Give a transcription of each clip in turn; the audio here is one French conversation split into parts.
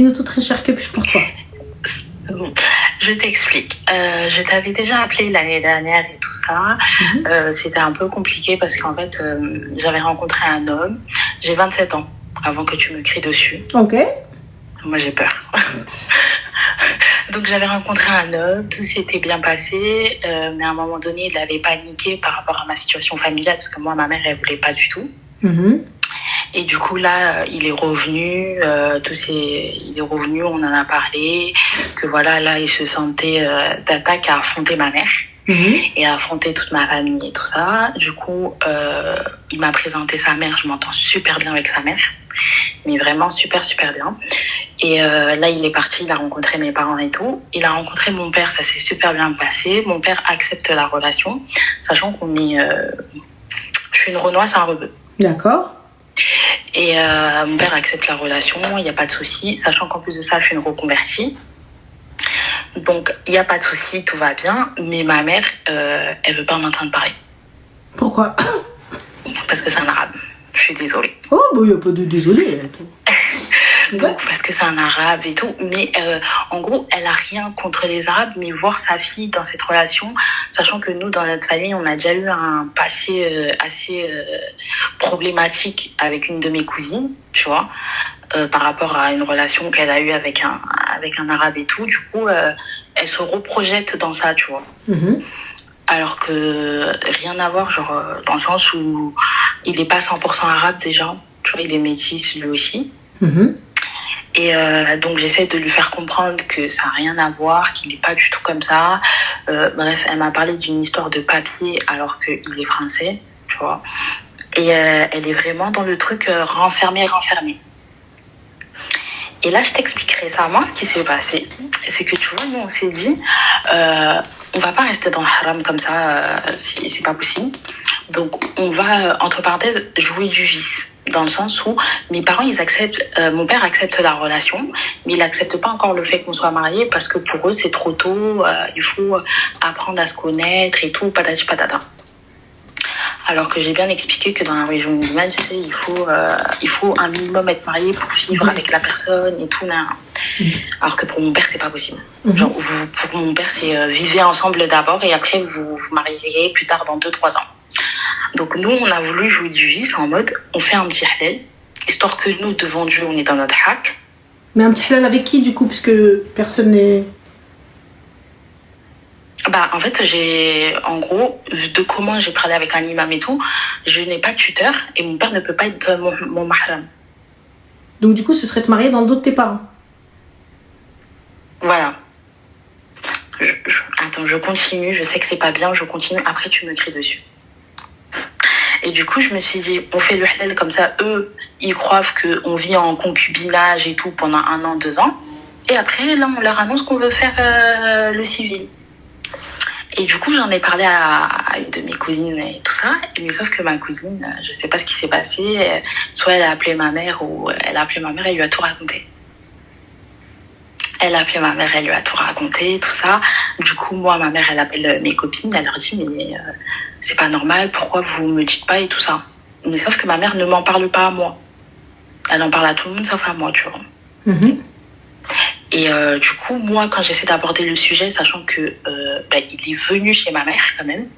Tout très cher que pour toi. Bon, je t'explique. Je t'avais déjà appelé l'année dernière et tout ça. C'était un peu compliqué parce qu'en fait, j'avais rencontré un homme. J'ai 27 ans avant que tu me cries dessus. Ok. Moi, j'ai peur. Donc, j'avais rencontré un homme, tout s'était bien passé, mais à un moment donné, il avait paniqué par rapport à ma situation familiale parce que moi, ma mère, elle voulait pas du tout. Et du coup, là, il est revenu, il est revenu, on en a parlé, que voilà, là, il se sentait d'attaque à affronter ma mère et à affronter toute ma famille et tout ça. Du coup, il m'a présenté sa mère, je m'entends super bien avec sa mère, mais vraiment super, super bien. Et là, il est parti, il a rencontré mes parents et tout. Il a rencontré mon père, ça s'est super bien passé. Mon père accepte la relation, sachant qu'on est... je suis une Renoise, c'est un rebeu. D'accord. Et mon père accepte la relation, il n'y a pas de souci, sachant qu'en plus de ça, je suis une reconvertie. Donc, il n'y a pas de souci, tout va bien. Mais ma mère, elle veut pas m'entendre parler. Pourquoi? Parce que c'est un arabe. Je suis désolée. Oh, bah, il n'y a pas de désolé. Donc, parce que c'est un arabe et tout. Mais en gros, elle a rien contre les arabes, mais voir sa fille dans cette relation, sachant que nous, dans notre famille, on a déjà eu un passé assez problématique avec une de mes cousines, tu vois, par rapport à une relation qu'elle a eue avec un arabe et tout. Du coup, elle se reprojette dans ça, tu vois. Alors que rien à voir, genre, dans le sens où il n'est pas 100% arabe déjà, tu vois, il est métis lui aussi. Et donc, j'essaie de lui faire comprendre que ça n'a rien à voir, qu'il n'est pas du tout comme ça. Bref, elle m'a parlé d'une histoire de papier alors qu'il est français, tu vois. Et elle est vraiment dans le truc renfermé. Et là, je t'expliquerai ça. Moi, ce qui s'est passé, c'est que, tu vois, nous, on s'est dit, on va pas rester dans le haram comme ça, c'est pas possible. Donc, on va, entre parenthèses, jouer du vice. Dans le sens où mes parents, ils acceptent, mon père accepte la relation, mais il n'accepte pas encore le fait qu'on soit mariés parce que pour eux, c'est trop tôt, il faut apprendre à se connaître et tout, patati patata. Alors que j'ai bien expliqué que dans la religion musulmane, tu sais, il faut un minimum être marié pour vivre avec la personne et tout. Alors que pour mon père, c'est pas possible. Genre, pour mon père, c'est vivez ensemble d'abord et après, vous vous mariez plus tard dans 2-3 ans. Donc nous, on a voulu jouer du vice en mode, on fait un petit halal, histoire que nous, devant Dieu, on est dans notre haq. Mais un petit halal avec qui, du coup, puisque personne n'est... Bah, en fait, en gros, de comment j'ai parlé avec un imam et tout, je n'ai pas de tuteur et mon père ne peut pas être mon mahram. Donc du coup, ce serait te marier dans le dos de tes parents. Voilà. Attends, je continue, je sais que c'est pas bien, je continue, après tu me cries dessus. Et du coup, je me suis dit, on fait le halal comme ça, eux, ils croient qu'on vit en concubinage et tout pendant 1 an, 2 ans. Et après, là, on leur annonce qu'on veut faire le civil. Et du coup, j'en ai parlé à une de mes cousines et tout ça. Mais sauf que ma cousine, je sais pas ce qui s'est passé. Soit elle a appelé ma mère ou elle a appelé ma mère et elle lui a tout raconté. Elle a appelé ma mère, elle lui a tout raconté, tout ça. Du coup, moi, ma mère, elle appelle mes copines, elle leur dit, mais c'est pas normal, pourquoi vous me dites pas et tout ça. Mais sauf que ma mère ne m'en parle pas à moi. Elle en parle à tout le monde sauf à moi, tu vois. Et du coup, moi, quand j'essaie d'aborder le sujet, sachant que il est venu chez ma mère quand même,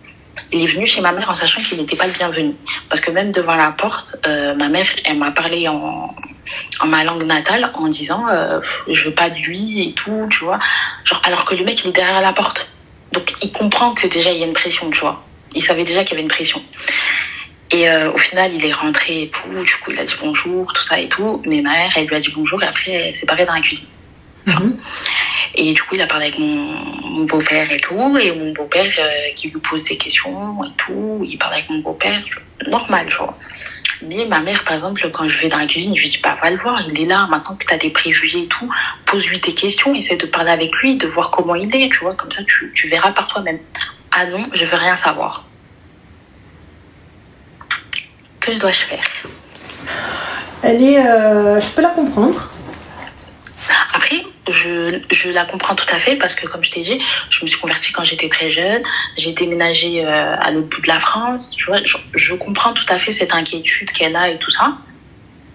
il est venu chez ma mère en sachant qu'il n'était pas le bienvenu. Parce que même devant la porte, ma mère, elle m'a parlé en ma langue natale en disant je veux pas de lui et tout, tu vois. Genre, alors que le mec, il est derrière la porte. Donc, il comprend que déjà, il y a une pression, tu vois. Il savait déjà qu'il y avait une pression. Et au final, il est rentré et tout. Du coup, il a dit bonjour, tout ça et tout. Mais ma mère, elle lui a dit bonjour et après, elle s'est barrée dans la cuisine. Et du coup, il a parlé avec mon beau-père et tout. Et mon beau-père qui lui pose des questions et tout. Il parle avec mon beau-père. Normal, tu vois. Mais ma mère, par exemple, quand je vais dans la cuisine, je lui dis, bah, va le voir, il est là, maintenant que tu as des préjugés et tout, pose-lui tes questions, essaie de parler avec lui, de voir comment il est, tu vois, comme ça, tu verras par toi-même. Ah non, je veux rien savoir. Que dois-je faire? Je peux la comprendre. Après, je la comprends tout à fait parce que, comme je t'ai dit, je me suis convertie quand j'étais très jeune. J'ai déménagé à l'autre bout de la France. Tu vois, je comprends tout à fait cette inquiétude qu'elle a et tout ça.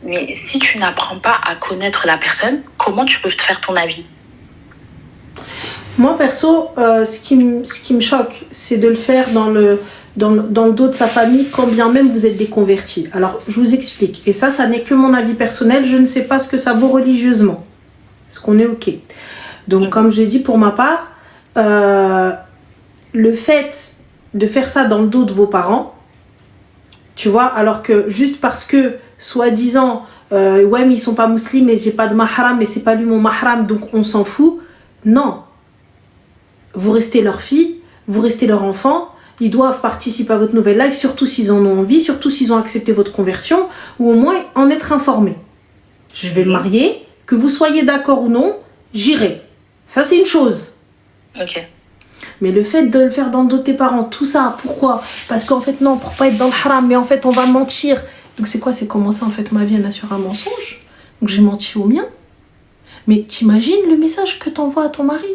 Mais si tu n'apprends pas à connaître la personne, comment tu peux te faire ton avis? Moi, perso, ce qui me choque, c'est de le faire dans le dos de sa famille, quand bien même vous êtes des convertis. Alors, je vous explique. Et ça n'est que mon avis personnel. Je ne sais pas ce que ça vaut religieusement. Est-ce qu'on est OK? Donc, comme je l'ai dit, pour ma part, le fait de faire ça dans le dos de vos parents, tu vois, alors que juste parce que, soi-disant, ouais, mais ils sont pas musulmans, mais j'ai pas de mahram, mais c'est pas lui mon mahram, donc on s'en fout. Non. Vous restez leur fille, vous restez leur enfant, ils doivent participer à votre nouvelle life, surtout s'ils en ont envie, surtout s'ils ont accepté votre conversion, ou au moins en être informés. Je vais me marier, que vous soyez d'accord ou non, j'irai. Ça, c'est une chose. Ok. Mais le fait de le faire dans le dos de tes parents, tout ça, pourquoi? Parce qu'en fait, non, pour pas être dans le haram, mais en fait, on va mentir. Donc, c'est quoi? C'est commencer, en fait, ma vie à sur un mensonge. Donc, j'ai menti au mien. Mais t'imagines le message que t'envoies à ton mari?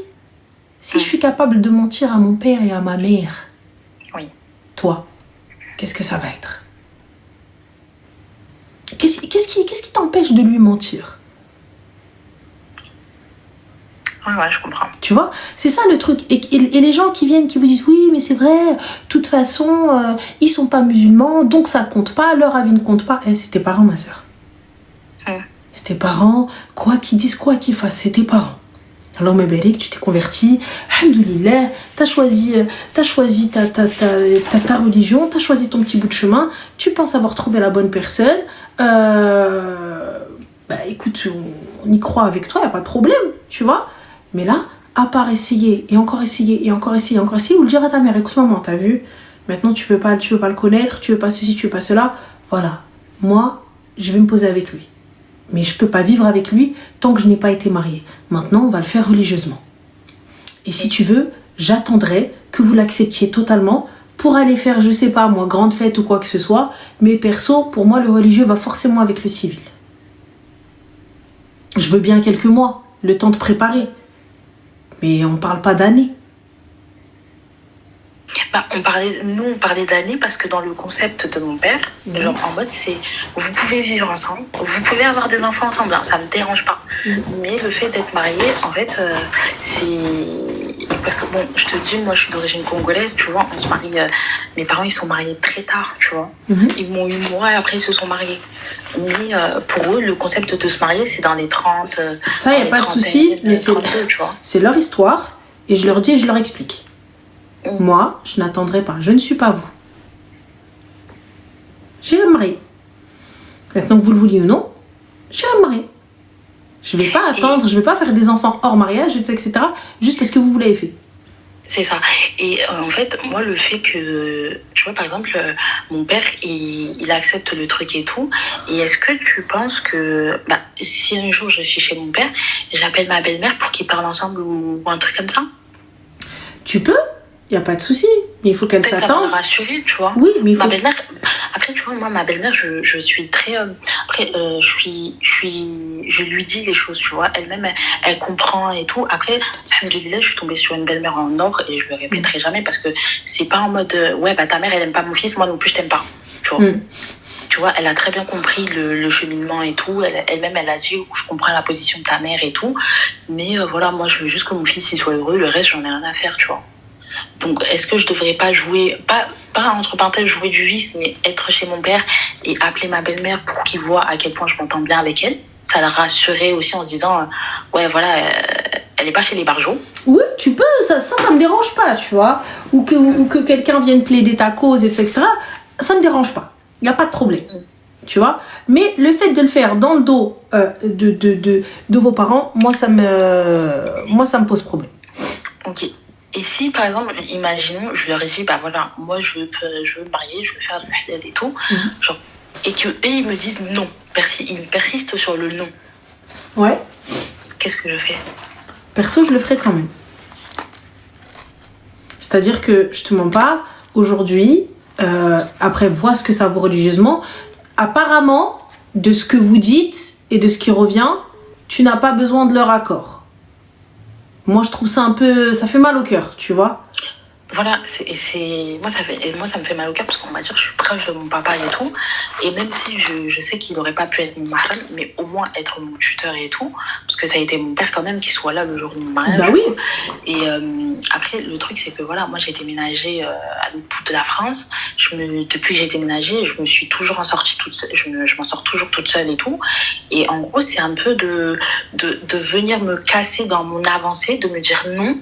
Si je suis capable de mentir à mon père et à ma mère, oui. Toi, qu'est-ce que ça va être? Qu'est-ce qui t'empêche de lui mentir? Ouais, je comprends. Tu vois, c'est ça le truc. Et les gens qui viennent, qui vous disent oui, mais c'est vrai, de toute façon, ils sont pas musulmans, donc ça compte pas, leur avis ne compte pas. C'est tes parents, ma soeur. C'est tes parents, quoi qu'ils disent, quoi qu'ils fassent, c'est tes parents. Alors, Méberik, tu t'es converti, alhamdoulilah, t'as choisi ta religion, t'as choisi ton petit bout de chemin, tu penses avoir trouvé la bonne personne, écoute, on y croit avec toi, y a pas de problème, tu vois. Mais là, à part essayer, et encore essayer, et encore essayer, encore essayer, ou le dire à ta mère, écoute maman, t'as vu, maintenant tu veux pas le connaître, tu veux pas ceci, tu veux pas cela, voilà, moi, je vais me poser avec lui. Mais je peux pas vivre avec lui tant que je n'ai pas été mariée. Maintenant, on va le faire religieusement. Et si tu veux, j'attendrai que vous l'acceptiez totalement pour aller faire, je sais pas moi, grande fête ou quoi que ce soit. Mais perso, pour moi, le religieux va forcément avec le civil. Je veux bien quelques mois, le temps de préparer. Mais on parle pas d'années. On parlait d'années parce que dans le concept de mon père, genre en mode c'est vous pouvez vivre ensemble, vous pouvez avoir des enfants ensemble, hein, ça me dérange pas. Mais le fait d'être marié, en fait, c'est parce que bon, je te dis, moi je suis d'origine congolaise, tu vois, on se marie, mes parents ils sont mariés très tard, tu vois. Ils m'ont eu moi et après ils se sont mariés. Mais pour eux, le concept de se marier, c'est dans les 30. Ça, y a pas de souci, mais c'est leur histoire et je leur dis et je leur explique. Moi, je n'attendrai pas. Je ne suis pas vous. J'irai me marier. Maintenant que vous le vouliez ou non, j'irai me marier. Je ne vais pas attendre, je ne vais pas faire des enfants hors mariage, etc. Juste parce que vous l'avez fait. C'est ça. Et en fait, moi, le fait que, tu vois, par exemple, mon père, il accepte le truc et tout. Et est-ce que tu penses que, si un jour je suis chez mon père, j'appelle ma belle-mère pour qu'ils parlent ensemble ou un truc comme ça? Tu peux. Il n'y a pas de souci, mais il faut qu'elle s'attende. Ça va me rassurer, tu vois. Oui, mais il faut... Ma belle-mère, après, tu vois, moi, ma belle-mère, je suis très... je lui dis les choses, tu vois. Elle-même, elle comprend et tout. Après, je suis tombée sur une belle-mère en or et je le répéterai jamais parce que c'est pas en mode, ta mère, elle aime pas mon fils, moi non plus, je t'aime pas, tu vois. Tu vois, elle a très bien compris le cheminement et tout. Elle-même, elle a dit, je comprends la position de ta mère et tout. Mais voilà, moi, je veux juste que mon fils, il soit heureux. Le reste, j'en ai rien à faire, tu vois. Donc, est-ce que je devrais pas jouer, pas entre parenthèses jouer du vice, mais être chez mon père et appeler ma belle-mère pour qu'il voit à quel point je m'entends bien avec elle? Ça la rassurer aussi en se disant, elle est pas chez les barjots. Oui, tu peux, ça me dérange pas, tu vois. Ou que quelqu'un vienne plaider ta cause, etc. Ça me dérange pas. Il n'y a pas de problème. Tu vois. Mais le fait de le faire dans le dos de vos parents, moi, ça me pose problème. Ok. Et si, par exemple, imaginons, je leur ai dit, moi, je veux me marier, je veux faire du halal et tout, genre, et qu'eux, ils me disent non, ils persistent sur le non. Ouais. Qu'est-ce que je fais? Perso, je le ferai quand même. C'est-à-dire que, je te mens pas, aujourd'hui, après, vois ce que ça vaut religieusement, apparemment, de ce que vous dites et de ce qui revient, tu n'as pas besoin de leur accord. Moi, je trouve ça un peu... Ça fait mal au cœur, tu vois. voilà, moi ça me fait mal au cœur parce qu'on va dire que je suis proche de mon papa et tout. Et même si je sais qu'il n'aurait pas pu être mon mahram, mais au moins être mon tuteur et tout, parce que ça a été mon père quand même qui soit là le jour de mon mariage. Bah oui. Et après, le truc, c'est que voilà, moi j'ai déménagé à l'autre bout de la France. Depuis que j'ai déménagé, je me suis toujours en sortie toute seule, je m'en sors toujours toute seule et tout. Et en gros, c'est un peu de venir me casser dans mon avancée, de me dire non.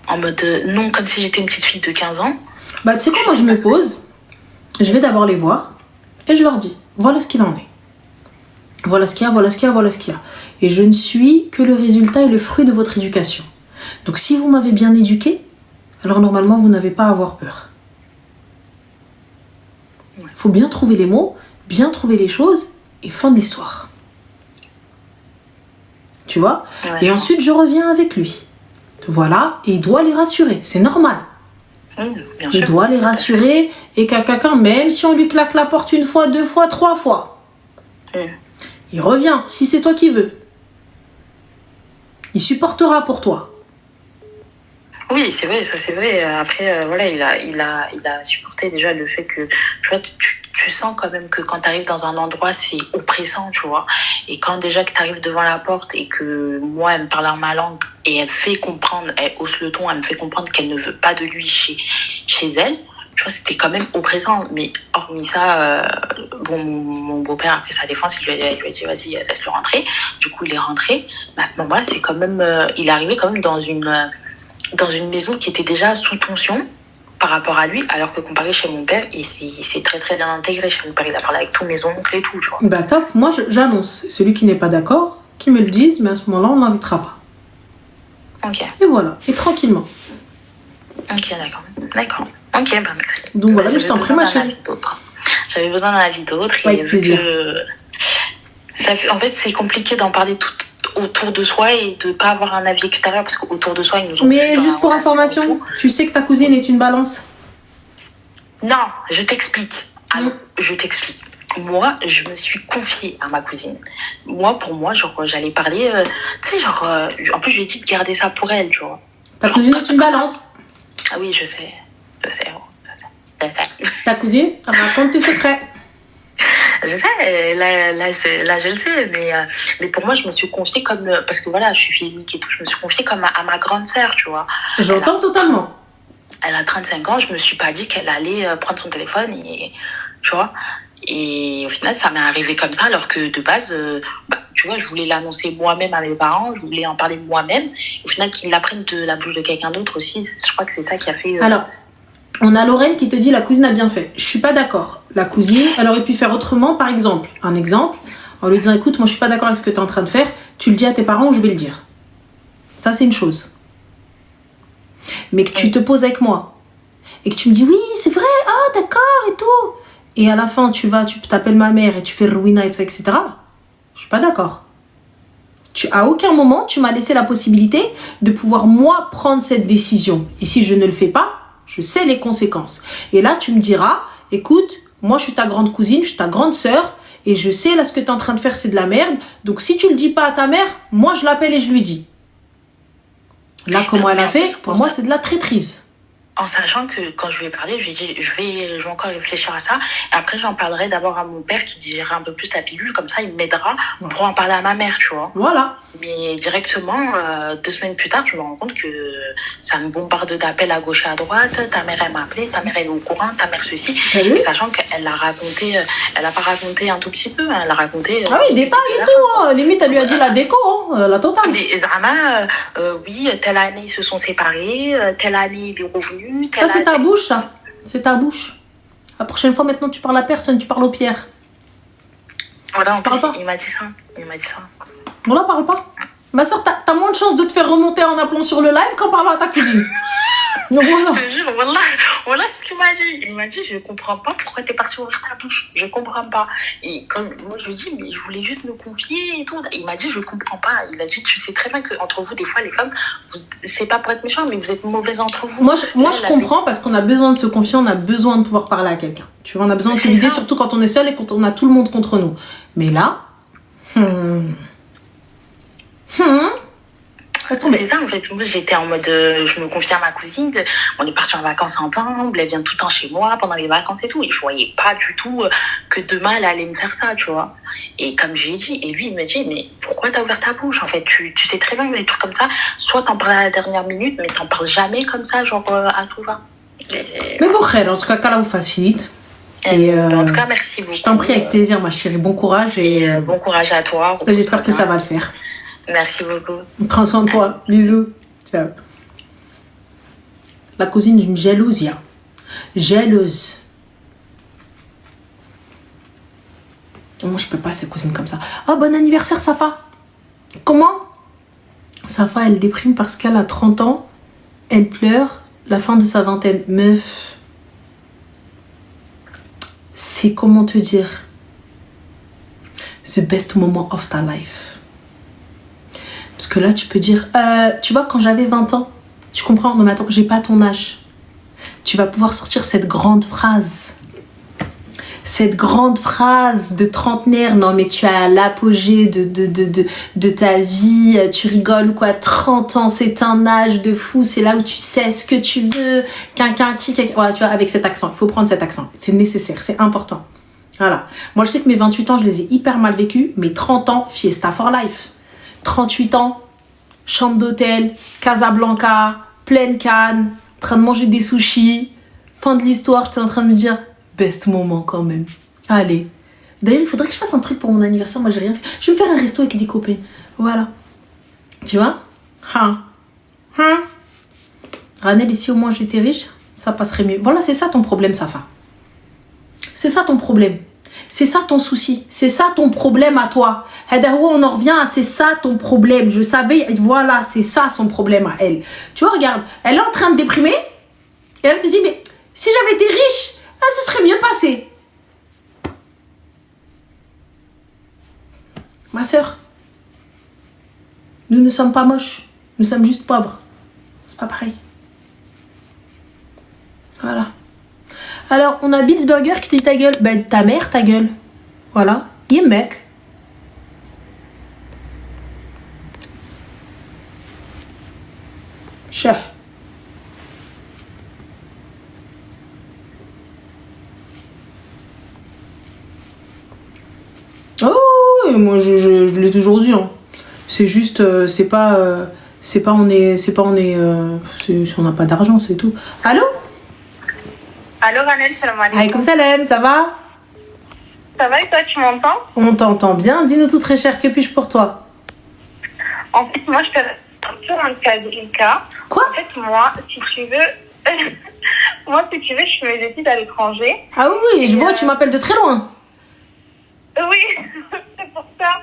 En mode non, comme si j'étais une petite fille de 15 ans. Bah, tu sais quoi, moi je me pose, je vais d'abord les voir et je leur dis voilà ce qu'il en est. Voilà ce qu'il y a, voilà ce qu'il y a, voilà ce qu'il y a. Et je ne suis que le résultat et le fruit de votre éducation. Donc si vous m'avez bien éduqué, alors normalement vous n'avez pas à avoir peur. Il faut bien trouver les mots, bien trouver les choses et fin de l'histoire. Tu vois ? Ouais. Et ensuite je reviens avec lui. Voilà, et il doit les rassurer, c'est normal. Bien Il sûr. doit les rassurer et qu'à quelqu'un, même si on lui claque la porte une fois, deux fois, trois fois, il revient, si c'est toi qui veux. Il supportera pour toi. Oui, c'est vrai, ça c'est vrai. Après, voilà, il a supporté déjà le fait que, tu vois, tu sens quand même que quand tu arrives dans un endroit, c'est oppressant, tu vois. Et quand déjà que tu arrives devant la porte et que moi, elle me parle en ma langue et elle fait comprendre, elle hausse le ton, elle me fait comprendre qu'elle ne veut pas de lui chez elle, tu vois, c'était quand même oppressant. Mais hormis ça, bon, mon beau-père, après sa défense, il lui a dit, vas-y, laisse-le rentrer. Du coup, il est rentré. Mais à ce moment-là, c'est quand même, il est arrivé quand même dans une maison qui était déjà sous tension par rapport à lui, alors que comparé chez mon père, il s'est très très bien intégré chez mon père. Il a parlé avec tous mes oncles et tout, tu vois. Bah top, moi j'annonce. Celui qui n'est pas d'accord, qui me le dise, mais à ce moment-là, on n'invitera pas. Ok, Et voilà, et tranquillement. ok, d'accord. Ok, bah merci. Donc voilà, mais J'avais je t'en prie, besoin ma d'un chérie. avis d'autre. J'avais besoin d'un avis d'autre. Avec Et vu plaisir. que en fait, c'est compliqué d'en parler tout autour de soi et de pas avoir un avis extérieur parce qu'autour de soi, ils nous ont Mais vu dans juste la pour relation et information, tout. tu sais que ta cousine est une balance. Non, je t'explique. Alors, je t'explique. Moi, je me suis confiée à ma cousine. Pour moi, genre, j'allais parler, tu sais, genre, en plus, je lui ai dit de garder ça pour elle, tu vois. Ta cousine est une balance. Ah oui, je sais. Je sais. Ta cousine raconte tes secrets. Je sais, là, je le sais, mais pour moi, je me suis confiée comme, parce que voilà, je suis fille unique et tout, je me suis confiée comme à ma grande sœur, tu vois. J'entends totalement. Elle a 35 ans, je me suis pas dit qu'elle allait prendre son téléphone et, tu vois. Et au final, ça m'est arrivé comme ça, alors que de base, tu vois, je voulais l'annoncer moi-même à mes parents, je voulais en parler moi-même. Au final, qu'ils l'apprennent de la bouche de quelqu'un d'autre aussi, je crois que c'est ça qui a fait... Alors, on a Lorraine qui te dit la cousine a bien fait. Je suis pas d'accord. La cousine, elle aurait pu faire autrement, par exemple. Un exemple, en lui disant écoute, moi je suis pas d'accord avec ce que tu es en train de faire, tu le dis à tes parents ou je vais le dire. Ça, c'est une chose. Mais que tu te poses avec moi et que tu me dis oui, c'est vrai, ah d'accord et tout. Et à la fin, tu t'appelles ma mère et tu fais ruina et tout ça, etc. Je suis pas d'accord. À aucun moment, tu m'as laissé la possibilité de pouvoir, moi, prendre cette décision. Et si je ne le fais pas, je sais les conséquences. Et là, tu me diras, écoute, moi, je suis ta grande cousine, je suis ta grande sœur, et je sais, là, ce que tu es en train de faire, c'est de la merde. Donc, si tu le dis pas à ta mère, moi, je l'appelle et je lui dis. Là, comment elle a fait, pour moi, c'est de la traîtrise. En sachant que quand je lui ai parlé, je lui ai dit, je vais encore réfléchir à ça. Et après, j'en parlerai d'abord à mon père qui digérera un peu plus la pilule. Comme ça, il m'aidera pour en parler à ma mère, tu vois. Voilà. Mais directement, 2 semaines plus tard, je me rends compte que ça me bombarde d'appels à gauche et à droite. Ta mère, elle m'a appelé. Ta mère, elle est au courant. Ta mère, ceci. Et sachant qu'elle l'a raconté, elle a pas raconté un tout petit peu. Elle l'a raconté. Ah oui, détails et tout. Hein. Limite, elle lui a dit la déco, hein, la totale. Mais Zama, oui, telle année, ils se sont séparés. Telle année, il est revenu. Ça, c'est ta bouche, ça. C'est ta bouche. La prochaine fois, maintenant, tu parles à personne, tu parles au Pierre. Voilà, en plus, il m'a dit ça. Voilà, parle pas. Ma soeur, t'as moins de chance de te faire remonter en appelant sur le live qu'en parlant à ta cousine. Donc voilà. Je te jure, voilà ce qu'il m'a dit. Il m'a dit, je comprends pas pourquoi t'es partie ouvrir ta bouche. Je comprends pas. Et comme moi, je lui ai dit, mais je voulais juste me confier et tout. Il m'a dit, je comprends pas. Il a dit, tu sais très bien qu'entre vous, des fois, les femmes, c'est pas pour être méchant, mais vous êtes mauvaises entre vous. Moi, je comprends parce qu'on a besoin de se confier, on a besoin de pouvoir parler à quelqu'un. Tu vois, on a besoin de se vider, surtout quand on est seul et quand on a tout le monde contre nous. Mais là, Laisse tomber. C'est ça, en fait. Moi, j'étais en mode, je me confie à ma cousine. On est partis en vacances ensemble. Elle vient tout le temps chez moi pendant les vacances et tout. Et je voyais pas du tout que demain, elle allait me faire ça, tu vois. Et comme je lui ai dit, et lui, il me dit, mais pourquoi t'as ouvert ta bouche? En fait, tu sais très bien que des trucs comme ça, soit t'en parles à la dernière minute, mais t'en parles jamais comme ça, genre à tout va. Mais bon, frère, en tout cas, qu'Allah vous facilite. Et en tout cas, merci beaucoup. Je t'en prie, avec plaisir, ma chérie. Bon courage. Et bon courage à toi. J'espère que ça va le faire. Merci beaucoup. Prends soin de toi. Bisous. Ciao. La cousine d'une jalousia. Jalouse. Moi, je peux pas, ces cousines comme ça. Oh, bon anniversaire, Safa. Comment? Safa, elle déprime parce qu'elle a 30 ans. Elle pleure. La fin de sa vingtaine. Meuf. C'est comment te dire? The best moment of ta life. Parce que là, tu peux dire, tu vois, quand j'avais 20 ans, tu comprends? Non, mais attends, j'ai pas ton âge. Tu vas pouvoir sortir cette grande phrase. Cette grande phrase de trentenaire. Non, mais tu as l'apogée de ta vie. Tu rigoles ou quoi? 30 ans, c'est un âge de fou. C'est là où tu sais ce que tu veux. Ouais, tu vois, avec cet accent. Il faut prendre cet accent. C'est nécessaire, c'est important. Voilà. Moi, je sais que mes 28 ans, je les ai hyper mal vécus. Mais 30 ans, fiesta for life. 38 ans, chambre d'hôtel, Casablanca, pleine canne, en train de manger des sushis. Fin de l'histoire, j'étais en train de me dire, best moment quand même. Allez. D'ailleurs, il faudrait que je fasse un truc pour mon anniversaire. Moi, j'ai rien fait. Je vais me faire un resto avec des copains. Voilà. Tu vois? Ranel, ici au moins j'étais riche, ça passerait mieux. Voilà, c'est ça ton problème, Safa. C'est ça ton problème. C'est ça ton souci. C'est ça ton problème à toi. On en revient à c'est ça ton problème. Je savais, voilà, c'est ça son problème à elle. Tu vois, regarde, elle est en train de déprimer. Et elle te dit, mais si j'avais été riche, ce serait mieux passé. Ma soeur, nous ne sommes pas moches. Nous sommes juste pauvres. C'est pas pareil. Voilà. Alors, on a Bills Burger qui dit ta gueule. Ben, ta mère, ta gueule. Voilà. Yemek. Chah. Oh, et moi je l'ai toujours dit. Hein. C'est juste, c'est pas, on n'a pas d'argent, c'est tout. Allô? Allô Ranel, salam alaikum. Alaykoum salam, ça va? Ça va et toi, tu m'entends? On t'entend bien. Dis-nous tout très cher, que puis-je pour toi? En fait, moi, je te un peu un cas délicat. Quoi? En fait, moi, si tu veux, je fais mes études à l'étranger. Ah oui, je vois, tu m'appelles de très loin. Oui, c'est pour ça.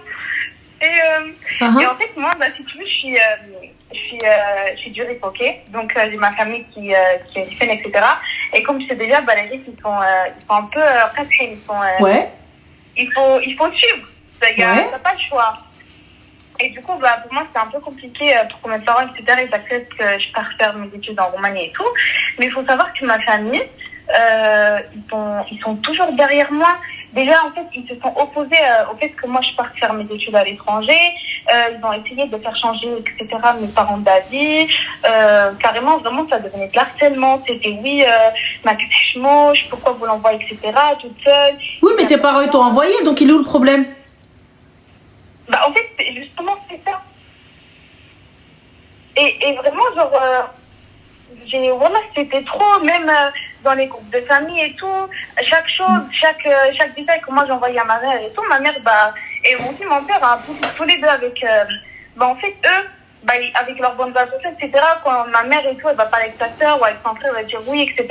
Et en fait, moi, si tu veux, je suis du RIP, ok? Donc, j'ai ma famille qui est lycéenne, etc. Et comme je sais déjà, les RIP, ils sont un peu cassés. Ouais. Il faut suivre. Ouais. T'as pas le choix. Et du coup, pour moi, c'est un peu compliqué pour que mes parents, etc., ils acceptent que je parte faire mes études en Roumanie et tout. Mais il faut savoir que ma famille, ils sont toujours derrière moi. Déjà, en fait, ils se sont opposés au fait que moi, je parte faire mes études à l'étranger. Ils ont essayé de faire changer, etc., mes parents d'avis. Carrément, vraiment, ça devenait de l'harcèlement. C'était, oui, ma petite moche, pourquoi vous l'envoyez, etc., toute seule. Oui, mais tes parents, ils t'ont envoyé, donc il est où le problème? En fait, justement, c'est ça. Et vraiment, genre, voilà, c'était trop, même dans les groupes de famille et tout, chaque chose, chaque détail que moi j'envoyais à ma mère et tout, ma mère, et aussi mon père, hein, tous les deux avec, en fait, eux, avec leurs bonnes associations, etc., quand ma mère et tout, elle va parler avec sa soeur, ou avec son frère, elle va dire oui, etc.,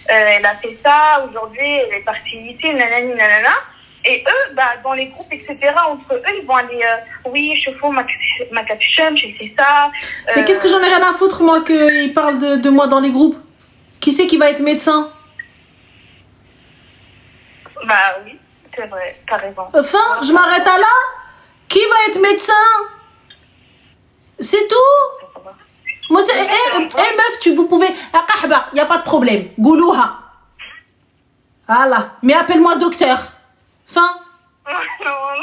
elle a fait ça, aujourd'hui, elle est partie ici, nanani, nanana. Et eux, dans les groupes, etc., entre eux, ils vont aller, oui, je fais ma capuchonne, j'ai fait ça. Mais qu'est-ce que j'en ai rien à foutre, moi, qu'ils parlent de moi dans les groupes? Qui c'est qui va être médecin? Oui, c'est vrai, t'as raison. Enfin, je m'arrête à là. Qui va être médecin? C'est tout. Moi, meuf, vous pouvez... Il n'y a pas de problème. Goulouha. Voilà. Mais appelle-moi docteur. Enfin,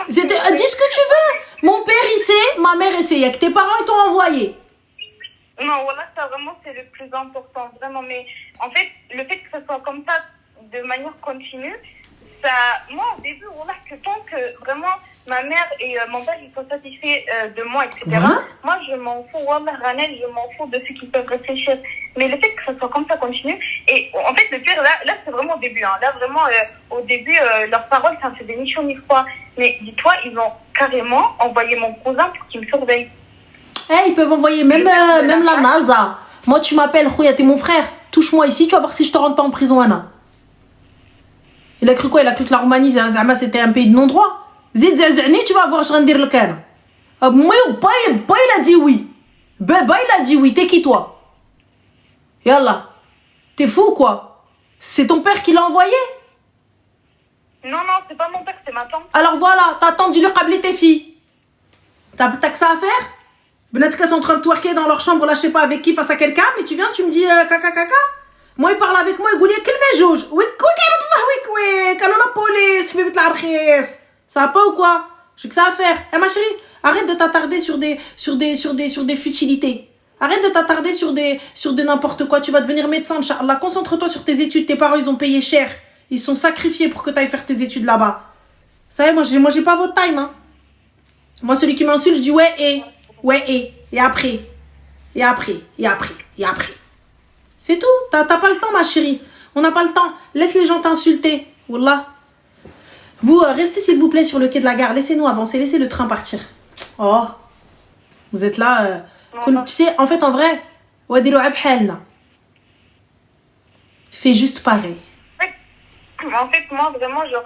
dis ce que tu veux. Mon père, il sait, ma mère, elle sait. Il y a que tes parents, ils t'ont envoyé. Non, voilà, ça vraiment, c'est le plus important, vraiment. Mais en fait, le fait que ce soit comme ça, de manière continue, ça, moi, au début, voilà, que tant que vraiment ma mère et mon père, ils sont satisfaits de moi, etc. Voilà. Moi, je m'en fous, voilà, Ranel, je m'en fous de ce qu'ils peuvent réfléchir. Mais le fait que ce soit comme ça continue, et en fait, le pire, là c'est vraiment au début, hein. Là, vraiment, au début, leurs paroles, ça me faisait ni chaud ni froid. Mais dis-toi, ils ont carrément envoyé mon cousin pour qu'il me surveille. Eh, ils peuvent envoyer même la NASA. Moi, tu m'appelles, Khouya, t'es mon frère. Touche-moi ici, tu vas voir si je te rentre pas en prison, Anna. Il a cru quoi? Il a cru que la Roumanie, Zama, c'était un pays de non-droit. Zid Zazani, tu vas voir, je vais dire le cas. Moi, il a dit oui. Baba, il a dit oui. T'es qui, toi? Yallah. T'es fou ou quoi? C'est ton père qui l'a envoyé? Non, c'est pas mon père, c'est ma tante. Alors voilà, t'as attendu le câble tes filles. T'as que ça à faire? Benatka sont en train de twerker dans leur chambre, là, je sais pas avec qui, face à quelqu'un, mais tu viens, tu me dis caca. Moi, il parle avec moi, il dit quel jauge. Oui, la police, ça va pas ou quoi? J'ai que ça à faire. Eh ma chérie, arrête de t'attarder sur des futilités. Arrête de t'attarder sur des n'importe quoi. Tu vas devenir médecin, Inch'Allah. Concentre-toi sur tes études. Tes parents, ils ont payé cher. Ils sont sacrifiés pour que tu ailles faire tes études là-bas. Vous savez, moi, j'ai pas votre time, hein. Moi, celui qui m'insulte, je dis et après. C'est tout. T'as pas le temps, ma chérie. On n'a pas le temps. Laisse les gens t'insulter. Wallah. Vous, restez s'il vous plaît sur le quai de la gare. Laissez-nous avancer. Laissez le train partir. Oh. Vous êtes là. Tu sais, en fait, en vrai, fais juste pareil. En fait, moi, vraiment, genre,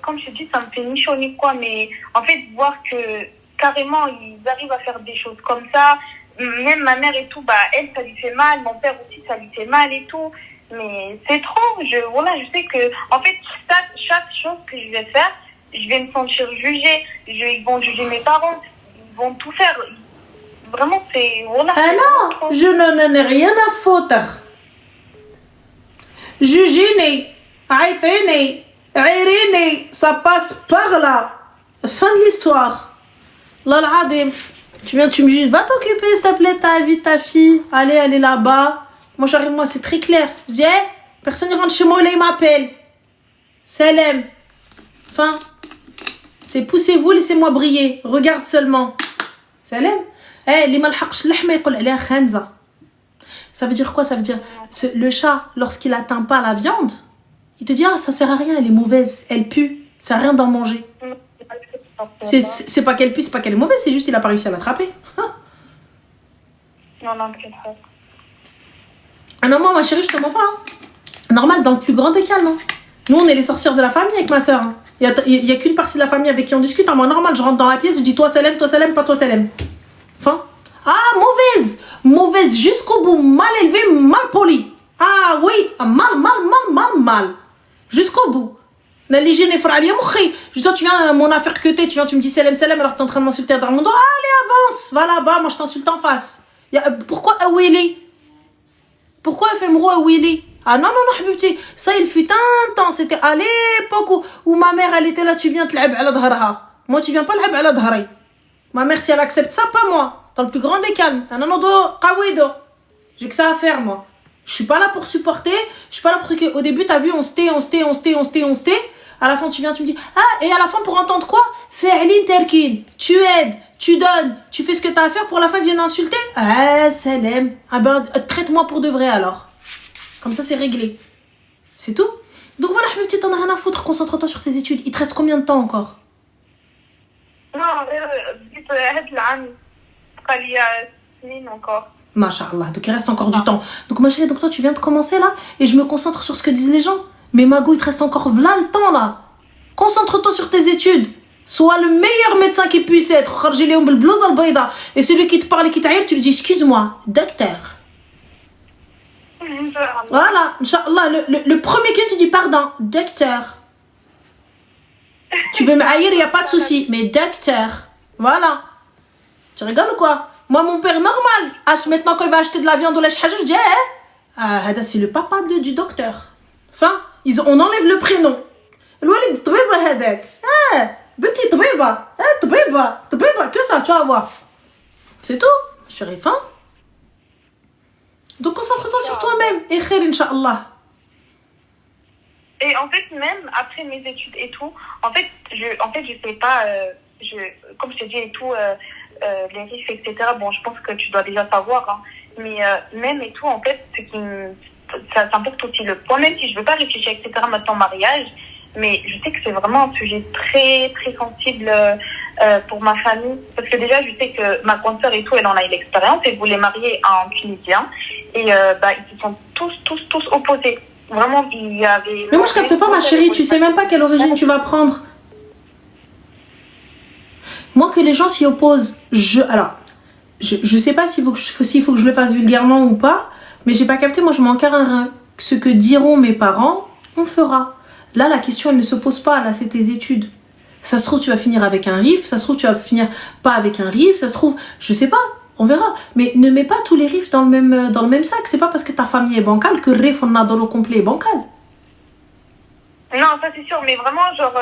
comme je te dis, ça me fait ni chaud ni quoi, mais en fait, voir que carrément, ils arrivent à faire des choses comme ça, même ma mère et tout, bah, elle, ça lui fait mal, mon père aussi, ça lui fait mal et tout, mais c'est trop, je sais que, en fait, chaque chose que je vais faire, je vais me sentir jugée, ils vont juger mes parents, ils vont tout faire, vraiment, c'est, voilà. Ah non, je n'en ai rien à foutre. Jugez-les. Aïtez-les, aïrez-les, ça passe par là. Fin de l'histoire. Là, l'adem. Tu viens, tu me dis, va t'occuper, s'il te plaît, ta vie, ta fille. Allez là-bas. Moi, j'arrive, moi, c'est très clair. Je dis, personne ne rentre chez moi, là, il m'appelle. Salem. Enfin, c'est poussez-vous, laissez-moi briller. Regarde seulement. Salem. Les malhaqsh l'ahma yqul alayha khanza. Ça veut dire quoi? Ça veut dire, le chat, lorsqu'il atteint pas la viande, il te dit, ça sert à rien, elle est mauvaise, elle pue, ça sert à rien d'en manger. C'est pas qu'elle pue, c'est pas qu'elle est mauvaise, c'est juste il a pas réussi à l'attraper. Non, ah non, moi, ma chérie, je te mens pas. Hein. Normal, dans le plus grand des calmes. Hein. Nous, on est les sorcières de la famille avec ma soeur. Hein. Il y a qu'une partie de la famille avec qui on discute. Hein. Moi, normal, je rentre dans la pièce, je dis toi, Salem, pas toi, Salem. Enfin, mauvaise jusqu'au bout, mal élevée, mal polie. Ah oui, mal. Jusqu'au bout. Je dis, tu viens, mon affaire que tu viens, tu me dis Salem, alors que t'es en train de m'insulter dans mon dos. Allez, avance, va là-bas, moi je t'insulte en face. Pourquoi Willy? Pourquoi elle fait me Willy? Ah non, habibti, ça il fut un temps, c'était à l'époque où ma mère elle était là, tu viens te l'ab ala dharaha. Moi tu viens pas l'ab ala dhari. Ma mère si elle accepte ça, pas moi. Dans le plus grand des calmes. J'ai que ça à faire moi. Je suis pas là pour supporter, je suis pas là pour que au début t'as vu on se tait. À la fin tu viens tu me dis et à la fin pour entendre quoi? Fa'lin terkin. Tu aides, tu donnes, tu fais ce que t'as à faire pour la fin viennent insulter. Salem. Ah ben traite-moi pour de vrai alors. Comme ça c'est réglé. C'est tout. Donc voilà petite t'en as rien à foutre, concentre-toi sur tes études. Il te reste combien de temps encore? Non, il y a semaine encore. Masha'Allah, donc il reste encore du temps. Donc ma chérie, donc toi tu viens de commencer là et je me concentre sur ce que disent les gens. Mais Mago, il te reste encore v'là le temps là. Concentre-toi sur tes études. Sois le meilleur médecin qui puisse être. Et celui qui te parle et qui t'aille, tu lui dis excuse-moi, docteur. Voilà, Inch'Allah, le premier que tu dis pardon, docteur. Tu veux m'aïr, il n'y a pas de souci, mais docteur. Voilà. Tu rigoles ou quoi? Moi, mon père, normal. Maintenant, quand il va acheter de la viande ou la chaja, je dis, c'est le papa du docteur. Enfin, on enlève le prénom. Benti طبيبة طبيبة que ça tu vas voir. C'est tout chérie fin. Donc concentre-toi sur toi-même et khair inch'Allah. Et en fait, même après mes études et tout, en fait, je sais pas, comme je te dis et tout, les risques, etc. Bon, je pense que tu dois déjà savoir, hein, mais même et tout, en fait, ça t'importe aussi le poids, même si je veux pas réfléchir, etc. maintenant au mariage, mais je sais que c'est vraiment un sujet très, très sensible pour ma famille, parce que déjà, je sais que ma grande sœur et tout, elle en a eu l'expérience, elle voulait marier un Tunisien, et ils se sont tous opposés. Vraiment, il y avait... Mais moi, je capte pas, ma chérie. Tu sais même pas quelle origine tu vas prendre. Moi, que les gens s'y opposent, alors, je sais pas s'il faut que je le fasse vulgairement ou pas, mais j'ai pas capté. Moi, je m'en carre un rein. Ce que diront mes parents, on fera. Là, la question, elle ne se pose pas. Là, c'est tes études. Ça se trouve, tu vas finir avec un RIF. Ça se trouve, tu vas finir pas avec un RIF. Ça se trouve, je sais pas. On verra. Mais ne mets pas tous les RIF dans le même sac. C'est pas parce que ta famille est bancale que le RIF en adolo complet est bancal. Non, ça c'est sûr. Mais vraiment, genre,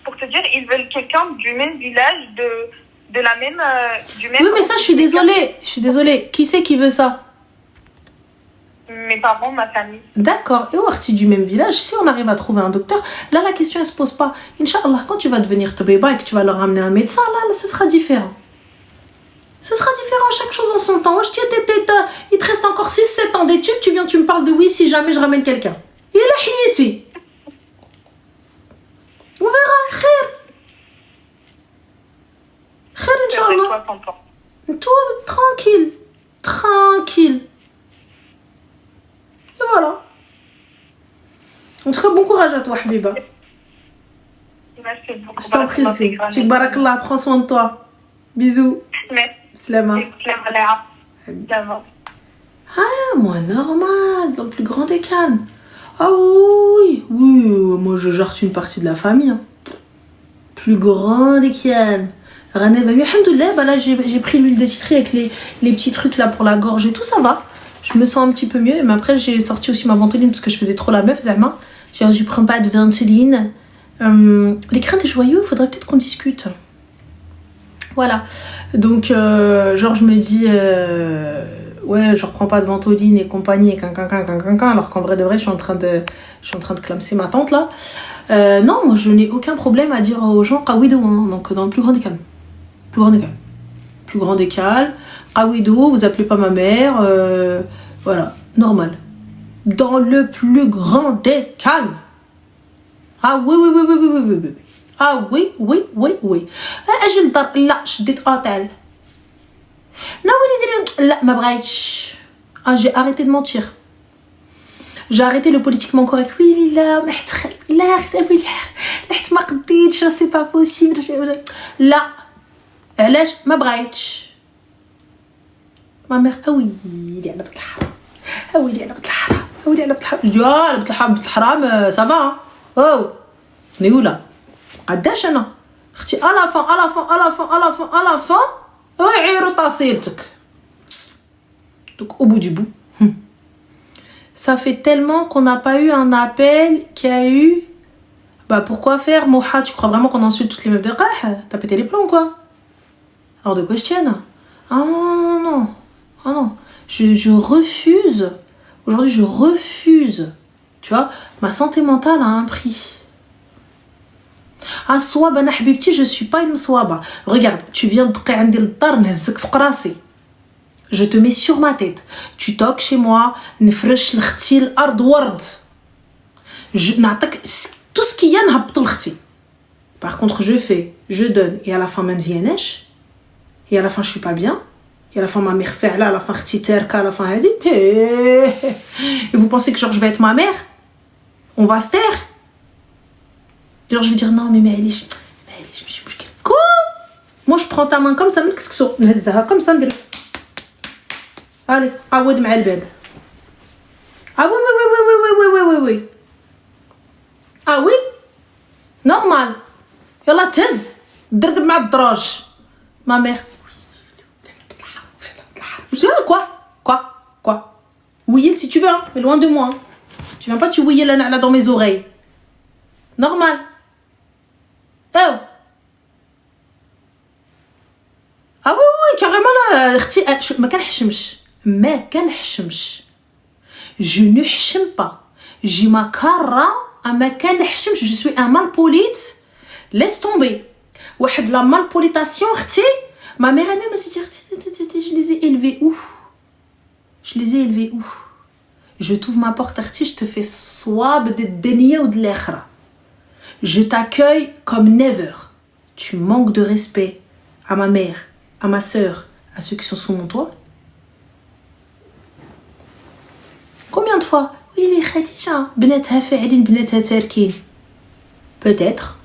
pour te dire, ils veulent quelqu'un du même village, de la même... du même... Oui, mais ça, je suis désolée. Qui c'est qui veut ça? Mes parents, ma famille. D'accord. Et au parti du même village, si on arrive à trouver un docteur, là, la question, elle se pose pas. Inch'Allah, quand tu vas devenir tabeba et que tu vas leur ramener un médecin, là, ce sera différent. Ce sera différent, chaque chose en son temps. Il te reste encore 6-7 ans d'études, tu me parles de oui si jamais je ramène quelqu'un. Il est hiyati. On verra, khair. Khair, Inch'Allah. Tout tranquille. Et voilà. En tout cas, bon courage à toi, Habiba. Merci beaucoup. Je t'en prie, tu barakallah, prends soin de toi. Bisous. Merci. Slama. Ah, moi, normal, dans le plus grand des calmes. Ah oui, moi je gère une partie de la famille. Hein. Plus grand des calmes. Alhamdoulilah, bah là j'ai pris l'huile de titri avec les petits trucs là pour la gorge et tout, ça va. Je me sens un petit peu mieux. Mais après, j'ai sorti aussi ma ventoline parce que je faisais trop la meuf, vraiment. Je prends pas de ventoline. Les craintes et joyeux, il faudrait peut-être qu'on discute. Voilà. Donc, genre, je me dis, ouais, je reprends pas de ventoline et compagnie et alors qu'en vrai de vrai, je suis en train de clamser ma tante là. Non, moi, je n'ai aucun problème à dire aux gens Qawidou, hein, donc dans le plus grand des calmes. Plus grand des calmes. Qawidou, vous appelez pas ma mère. Voilà, normal. Dans le plus grand des calmes. Ah oui. Ah oui. اجي للدار لا شديت اوتيل لا وليدي لا ما بغيتش j'ai arrêté de mentir. J'ai arrêté le politiquement correct. Oui لا حيت ما قديتش c'est pas possible لا علاش ما بغيتش ما مير ويلي على بنت الحرام ويلي على بنت الحرام ça va oh نيولا قداش انا اختي على فان عيرو طاسيلتك donc au bout du bout ça fait tellement qu'on n'a pas eu un appel qui a eu bah pourquoi faire Moha, tu crois vraiment qu'on insulte toutes les meufs de Qah? T'as pété les plombs quoi? Hors de question. Ah non je refuse aujourd'hui, je refuse, tu vois, ma santé mentale a un prix. Ah, swaba, na habibti, je suis pas une swaba. Regarde, tu viens de t'qa'andi l'dar, nehzek fouq rasi. Je te mets sur ma tête. Tu toques chez moi, nfresh l'khti l'ard ward. N'attaque tout ce qu'il y a, n'habtou l'khti. Par contre, je donne. Et à la fin, même ziyanesh. Et à la fin, je suis pas bien. Et à la fin, ma mère fait là, à la fin, khti terka, à la fin, hadi. Et vous pensez que genre, je vais être ma mère? On va se taire? Alors je vais dire non mais معليش ماشي مشكل. Quoi? Moi je prends ta main comme ça من الكسكسو نهزها comme ça ندير. Allez, عود مع الباب. Ah oui. Ah oui? Normal. يلا تهز دردب مع الدراج. Ma mère. Quoi? Ouiller si tu veux, hein, mais loin de moi. Tu viens pas tu ouiller là dans mes oreilles. Normal. Oh اختي ما كنحشمش ما كنحشمش je ne حشم pas j'ai ma cara ما كنحشمش je suis un malpolite laisse tomber واحد la malpolitation اختي ma mère elle-même me dit je les ai élevés où je t'ouvre ma porte اختي je te fais swab de الدنيا و de l'akhira je t'accueille comme never tu manques de respect à ma mère à ma sœur à ceux qui sont sous mon toit. Combien de fois oui les Khadija بناتها فاعلين بناتها تاركين peut-être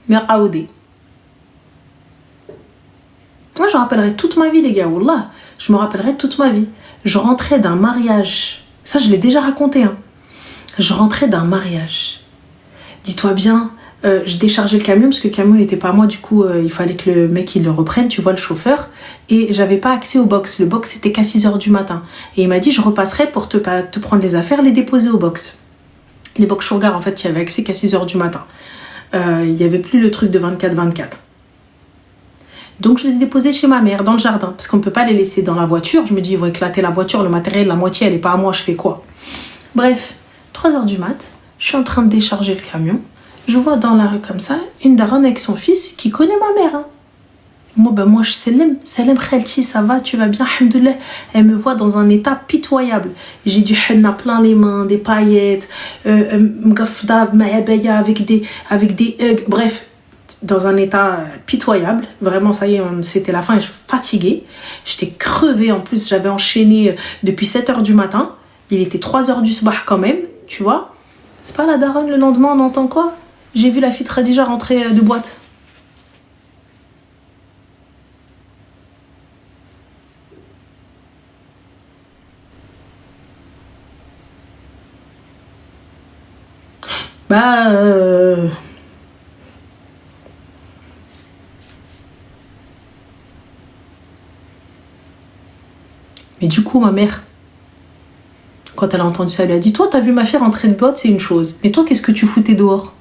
mais عاودي. Moi je me rappellerai toute ma vie les gars wallah je me rappellerai toute ma vie. Je rentrais d'un mariage, ça je l'ai déjà raconté hein. Je rentrais d'un mariage, dis-toi bien, je déchargeais le camion parce que le camion n'était pas à moi, du coup il fallait que le mec il le reprenne, tu vois, le chauffeur, et j'avais pas accès au box, le box c'était qu'à 6h du matin, et il m'a dit je repasserai pour te prendre les affaires, les déposer au box, les box Shurgar en fait il y avait accès qu'à 6h du matin, il y avait plus le truc de 24-24. Donc je les ai déposés chez ma mère dans le jardin parce qu'on ne peut pas les laisser dans la voiture. Je me dis ils vont éclater la voiture, le matériel, la moitié elle est pas à moi, je fais quoi? Bref, 3h du mat, je suis en train de décharger le camion. Je vois dans la rue comme ça une daronne avec son fils qui connaît ma mère. Hein. Moi je Salem Khalti, ça va, tu vas bien, alhamdoulilah. Elle me voit dans un état pitoyable. J'ai du henna plein les mains, des paillettes, avec des hugs, bref. Dans un état pitoyable, vraiment ça y est, c'était la fin et je suis fatiguée, j'étais crevée en plus, j'avais enchaîné depuis 7h du matin, il était 3h du soir quand même, tu vois, c'est pas la daronne le lendemain on entend quoi? J'ai vu la fille Khadija rentrer de boîte. Mais du coup, ma mère, quand elle a entendu ça, elle a dit « Toi, t'as vu ma fille rentrer de boîte, c'est une chose. Mais toi, qu'est-ce que tu foutais dehors ?»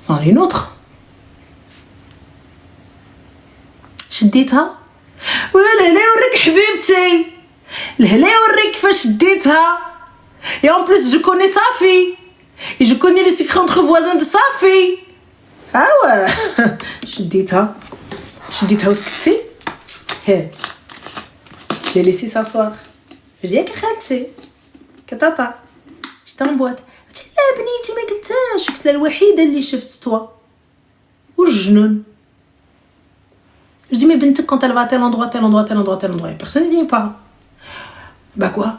C'en est une autre. شديتها والهلا يوريك حبيبتي الهلا يوريك كيفاش شديتها et en plus je connais sa fille et je connais les secrets entre voisins de sa fille. Ah ouais. شديتها وسكتي. هي je l'ai laissé s'asseoir. Je dis ياك خالتي كتاتا j'étais en boîte. قلت لها بنيتي ما قلتهاش, قلت لها الوحيده اللي شفت توا والجنون. Je dis mais بنتك quand elle va à tel endroit et personne ne vient pas. Bah quoi?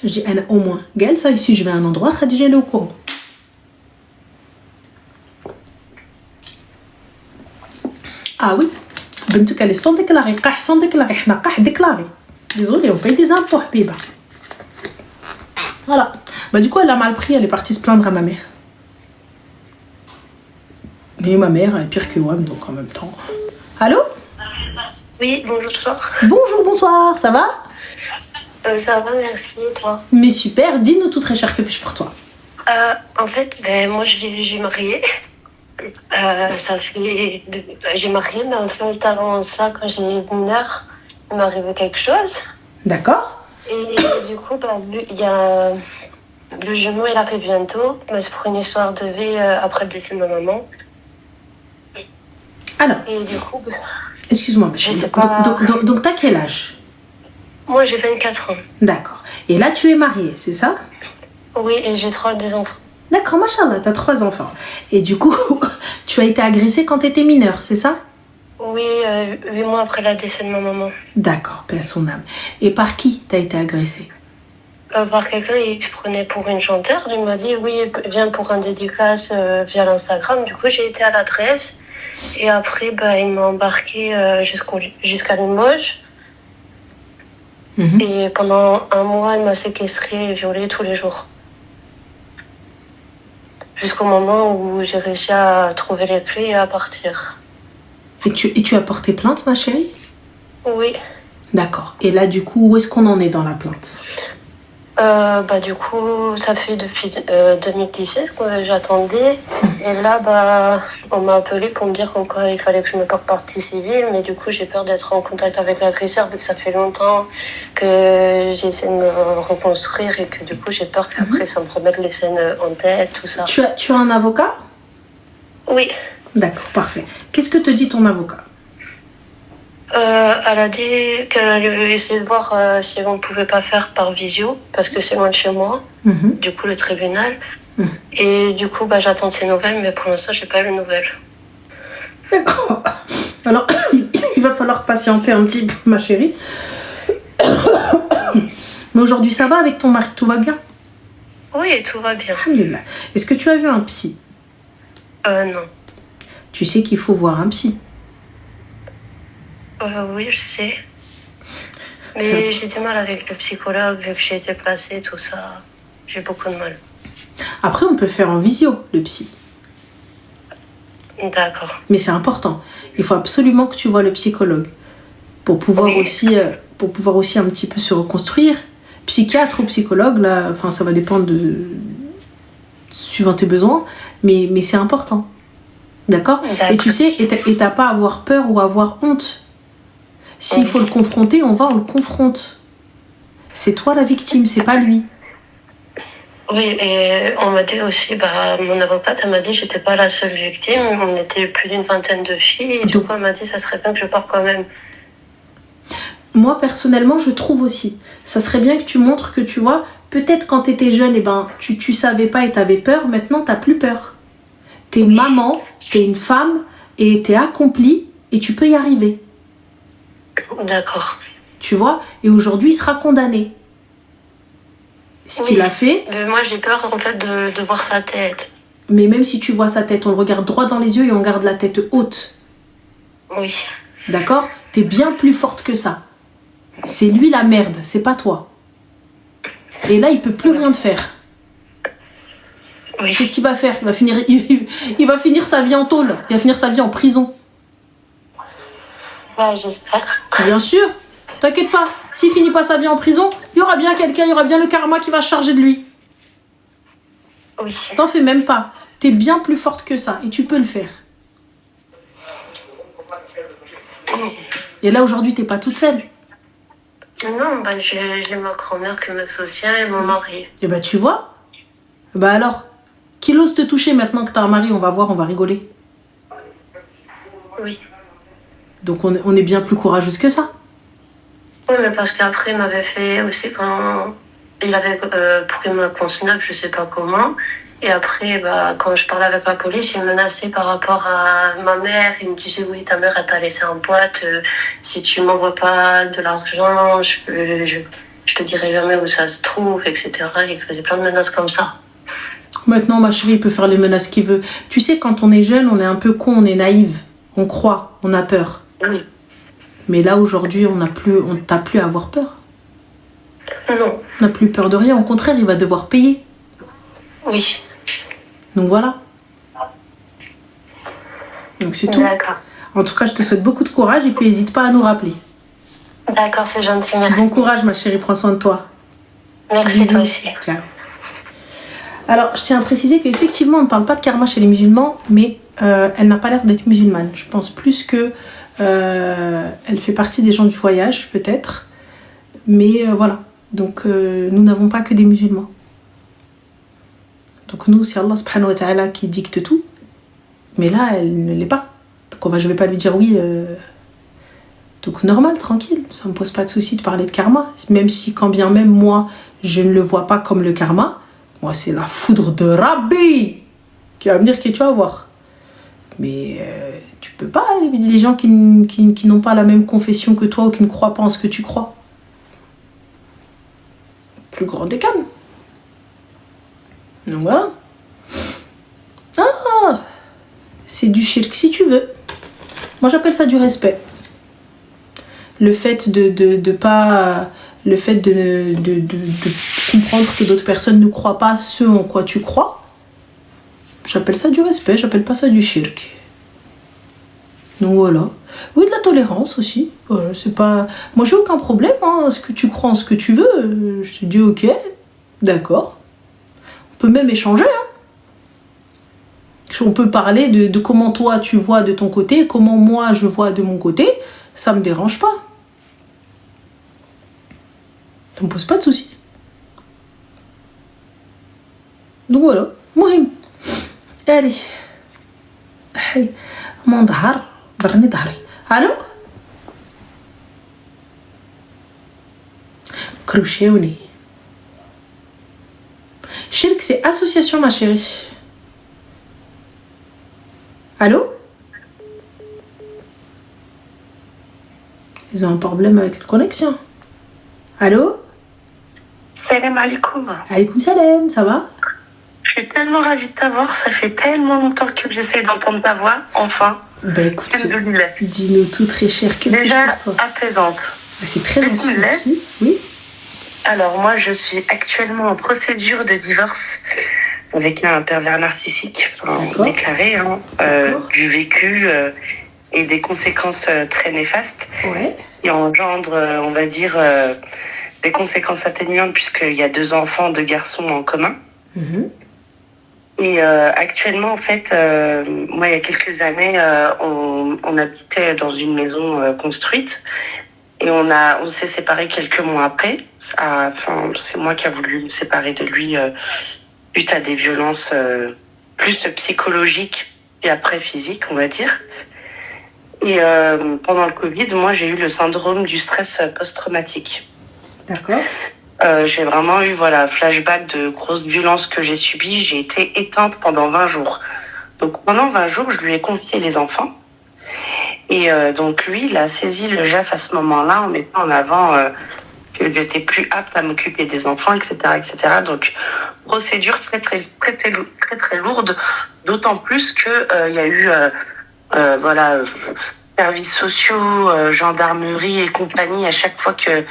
Je dis elle au moins قال ça, si je vais à un endroit Khadija elle est au courant. Ah oui, بنتك elle est sans déclarer, قاح sans déclarer, حنا قاح déclarer. Désolée, on paye des impôts حبيبه. Voilà. Bah du coup elle a mal pris, elle est partie se plaindre à ma mère. Mais ma mère elle est pire que WAM, donc en même temps. Allô? Oui, bonjour. Bonjour, bonsoir, ça va? Ça va, merci, et toi? Mais super, dis-nous tout très cher, que puis-je pour toi? En fait, moi j'ai marié. J'ai marié, mais en fait, avant ça, quand j'ai mineure, il m'est arrivé quelque chose. D'accord. Et du coup, il y a le jumeau, il arrive bientôt. Mais c'est pour une histoire de vie après le décès de ma maman. Alors, et du coup, excuse-moi, ma chérie. Donc t'as quel âge? Moi, j'ai 24 ans. D'accord. Et là, tu es mariée, c'est ça? Oui, et j'ai des enfants. D'accord, machallah, t'as 3 enfants. Et du coup, tu as été agressée quand t'étais mineure, c'est ça? Oui, 8 mois après le décès de ma maman. D'accord, paix à son âme. Et par qui t'as été agressée? Par quelqu'un, il se prenait pour une chanteuse. Il m'a dit, oui, viens pour un dédicace via l'Instagram. Du coup, j'ai été à l'adresse. Et après, il m'a embarqué jusqu'à Limoges. Et pendant un mois, il m'a séquestré et violé tous les jours. Jusqu'au moment où j'ai réussi à trouver les clés et à partir. Et tu as porté plainte, ma chérie? Oui. D'accord. Et là, du coup, où est-ce qu'on en est dans la plainte? Du coup, ça fait depuis 2017 que j'attendais. Et là, on m'a appelé pour me dire qu'il fallait que je me porte partie civile. Mais du coup, j'ai peur d'être en contact avec l'agresseur vu que ça fait longtemps que j'essaie de me reconstruire et que du coup, j'ai peur qu'après, ça me remette les scènes en tête, tout ça. Tu as un avocat? Oui. D'accord, parfait. Qu'est-ce que te dit ton avocat? Elle a dit qu'elle allait essayer de voir si on ne pouvait pas faire par visio, parce que c'est loin de chez moi, du coup, le tribunal. Et du coup, j'attends de ses nouvelles, mais pour l'instant, je n'ai pas eu de nouvelles. D'accord. Alors, il va falloir patienter un petit peu, ma chérie. Mais aujourd'hui, ça va avec ton mari? Tout va bien? Oui, tout va bien. Alhamdulillah. Est-ce que tu as vu un psy? Non. Tu sais qu'il faut voir un psy? Oui, je sais. Mais j'ai du mal avec le psychologue, vu que j'ai été placée, tout ça. J'ai beaucoup de mal. Après, on peut faire en visio, le psy. D'accord. Mais c'est important. Il faut absolument que tu vois le psychologue. Pour pouvoir aussi un petit peu se reconstruire. Psychiatre ou psychologue, là, ça va dépendre suivant tes besoins. Mais c'est important. D'accord? Et tu sais, et t'as pas à avoir peur ou à avoir honte. S'il faut le confronter, on le confronte. C'est toi la victime, c'est pas lui. Oui, et on m'a dit aussi, mon avocate, elle m'a dit que j'étais pas la seule victime. On était plus d'une vingtaine de filles. Et du coup, elle m'a dit ça serait bien que je parte quand même. Moi, personnellement, je trouve aussi. Ça serait bien que tu montres que tu vois, peut-être quand tu étais jeune, tu savais pas et tu avais peur. Maintenant, tu n'as plus peur. Tu es une maman, tu es une femme et tu es accomplie et tu peux y arriver. D'accord. Tu vois? Et aujourd'hui, il sera condamné. Ce qu'il a fait... Mais moi, j'ai peur, en fait, de voir sa tête. Mais même si tu vois sa tête, on le regarde droit dans les yeux et on garde la tête haute. Oui. D'accord? T'es bien plus forte que ça. C'est lui la merde, c'est pas toi. Et là, il peut plus rien te faire. Oui. Qu'est-ce qu'il va faire? Il va finir sa vie en tôle. Il va finir sa vie en prison. Ouais, j'espère. Bien sûr. T'inquiète pas. S'il finit pas sa vie en prison, il y aura bien quelqu'un, il y aura bien le karma qui va se charger de lui. Oui. T'en fais même pas. T'es bien plus forte que ça et tu peux le faire. Et là, aujourd'hui, t'es pas toute seule. Non, j'ai ma grand-mère qui me soutient et mon mari. Et tu vois. Alors, qui ose te toucher maintenant que t'as un mari? On va voir, on va rigoler. Oui. Donc, on est bien plus courageuse que ça. Oui, mais parce qu'après, il m'avait fait aussi quand il avait pris ma consonance, je sais pas comment. Et après, quand je parlais avec la police, il me menaçait par rapport à ma mère. Il me disait, oui, ta mère, elle t'a laissé en boîte. Si tu m'envoies pas de l'argent, je te dirai jamais où ça se trouve, etc. Il faisait plein de menaces comme ça. Maintenant, ma chérie, il peut faire les menaces qu'il veut. Tu sais, quand on est jeune, on est un peu con, on est naïve. On croit, on a peur. Oui. Mais là, aujourd'hui, on t'a plus à avoir peur. Non. On n'a plus peur de rien. Au contraire, il va devoir payer. Oui. Donc voilà. Donc c'est tout. D'accord. En tout cas, je te souhaite beaucoup de courage et puis n'hésite pas à nous rappeler. D'accord, c'est gentil, merci. Bon courage, ma chérie. Prends soin de toi. Merci, bisous. toi aussi. Ciao. Alors, je tiens à préciser qu'effectivement, on ne parle pas de karma chez les musulmans, mais elle n'a pas l'air d'être musulmane. Je pense plus que elle fait partie des gens du voyage, peut-être. Mais voilà. Donc, nous n'avons pas que des musulmans. Donc nous, c'est Allah subhanahu wa ta'ala qui dicte tout. Mais là, elle ne l'est pas. Donc je vais pas lui dire oui. Donc normal, tranquille. Ça me pose pas de souci de parler de karma. Même si, quand bien même, moi, je ne le vois pas comme le karma. Moi, c'est la foudre de Rabbi qui va venir, qui tu vas voir. Mais tu peux pas. Les gens qui n'ont pas la même confession que toi ou qui ne croient pas en ce que tu crois. Plus grand des calmes. Donc voilà. Ah, c'est du shirk si tu veux. Moi j'appelle ça du respect. Le fait de pas, le fait de comprendre que d'autres personnes ne croient pas ce en quoi tu crois. J'appelle ça du respect. J'appelle pas ça du shirk. Donc voilà. Oui, de la tolérance aussi. C'est pas. Moi j'ai aucun problème. Hein, ce que tu crois en ce que tu veux. Je te dis ok. D'accord. On peut même échanger, hein. On peut parler de comment toi tu vois de ton côté, comment moi je vois de mon côté. Ça me dérange pas. Ça me pose pas de soucis. Donc voilà. مهم. Allez. Hey. Mon ظهر ضرني ظهري. Allô? Crochet. Shirk, c'est association, ma chérie. Allô? Ils ont un problème avec la connexion. Allô? Salam alaikum. Alaikum salam, ça va? Je suis tellement ravie de t'avoir. Ça fait tellement longtemps que j'essaie d'entendre ta voix. Enfin. Ben écoute, Alhamdoulilah. dis-nous tout très cher que Déjà pour toi. apaisante. C'est très gentil, Bismillah. merci. Oui. Alors moi, je suis actuellement en procédure de divorce avec un pervers narcissique, D'accord. déclaré, hein, D'accord. du vécu et des conséquences très néfastes Ouais. qui engendrent, on va dire, des conséquences atténuantes puisqu'il y a 2 enfants, 2 garçons en commun. Mhm. Et actuellement, en fait, moi, il y a quelques années, on habitait dans une maison construite et on s'est séparés quelques mois après. Enfin, c'est moi qui a voulu me séparer de lui suite à des violences plus psychologiques et après physiques, on va dire. Et pendant le Covid, moi, j'ai eu le syndrome du stress post-traumatique. D'accord. J'ai vraiment eu flashback de grosses violences que j'ai subies. J'ai été éteinte pendant 20 jours. Donc pendant 20 jours, je lui ai confié les enfants. Et donc lui, il a saisi le JAF à ce moment-là en mettant en avant que j'étais plus apte à m'occuper des enfants, etc., etc. Donc procédure très lourde, d'autant plus que il y a eu services sociaux, gendarmerie et compagnie. À chaque fois que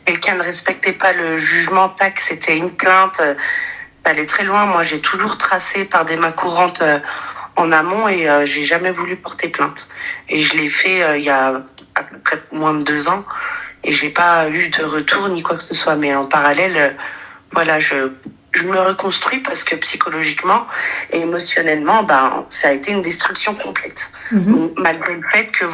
quelqu'un ne respectait pas le jugement, tac, c'était une plainte. Ça allait très loin. Moi, j'ai toujours tracé par des mains courantes en amont et j'ai jamais voulu porter plainte. Et je l'ai fait il y a à peu près moins de 2 ans et j'ai pas eu de retour ni quoi que ce soit. Mais en parallèle, je me reconstruis parce que psychologiquement et émotionnellement, ça a été une destruction complète. Mhm. Malgré le fait que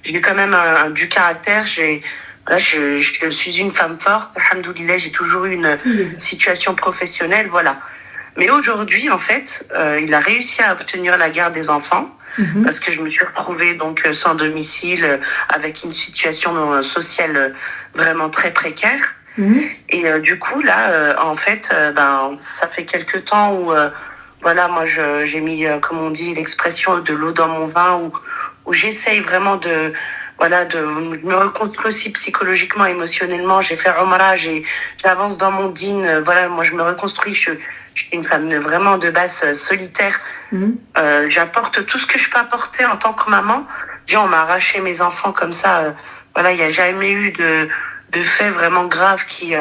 j'ai eu quand même du caractère. Je suis une femme forte. Alhamdoulilah, j'ai toujours eu une situation professionnelle, voilà. Mais aujourd'hui, en fait, il a réussi à obtenir la garde des enfants parce que je me suis retrouvée donc sans domicile, avec une situation sociale vraiment très précaire. Et du coup, là, en fait, ça fait quelque temps où, moi, j'ai mis, comme on dit, l'expression de l'eau dans mon vin, où j'essaye vraiment de me reconstruire aussi psychologiquement, émotionnellement. J'ai fait Umrah, j'avance dans mon din. Moi, je me reconstruis. Je suis une femme vraiment de base solitaire. J'apporte tout ce que je peux apporter en tant que maman. On m'a arraché mes enfants comme ça. Il n'y a jamais eu de faits vraiment graves qui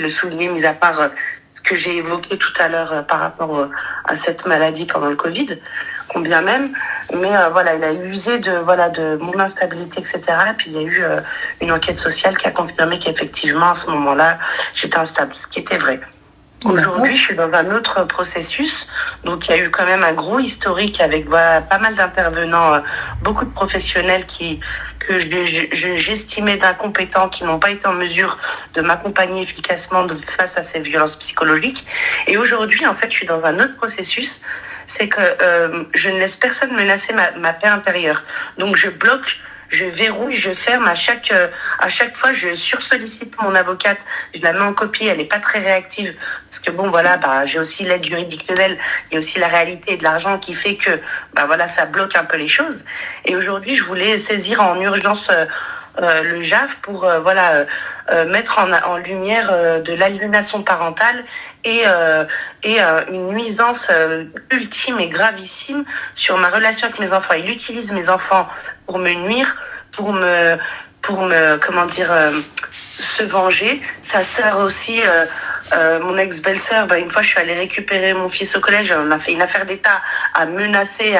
le soulignaient, mis à part ce que j'ai évoqué tout à l'heure par rapport à cette maladie pendant le Covid, combien même. Mais il a usé de mon instabilité, etc. Et puis il y a eu une enquête sociale qui a confirmé qu'effectivement, à ce moment-là, j'étais instable, ce qui était vrai. Aujourd'hui, je suis dans un autre processus. Donc, il y a eu quand même un gros historique avec pas mal d'intervenants, beaucoup de professionnels que j'estimais d'incompétents, qui n'ont pas été en mesure de m'accompagner efficacement face à ces violences psychologiques. Et aujourd'hui, en fait, je suis dans un autre processus. C'est que je ne laisse personne menacer ma paix intérieure. Donc, je bloque, je verrouille, je ferme à chaque fois, je sursollicite mon avocate, je la mets en copie, elle n'est pas très réactive parce que j'ai aussi l'aide juridictionnelle, il y a aussi la réalité de l'argent qui fait que ça bloque un peu les choses. Et aujourd'hui, je voulais saisir en urgence le JAF pour mettre en lumière de l'aliénation parentale et une nuisance ultime et gravissime sur ma relation avec mes enfants. Il utilise mes enfants pour me nuire, pour me se venger. Sa sœur aussi, mon ex-belle-sœur, une fois je suis allée récupérer mon fils au collège, on a fait une affaire d'État à menacer.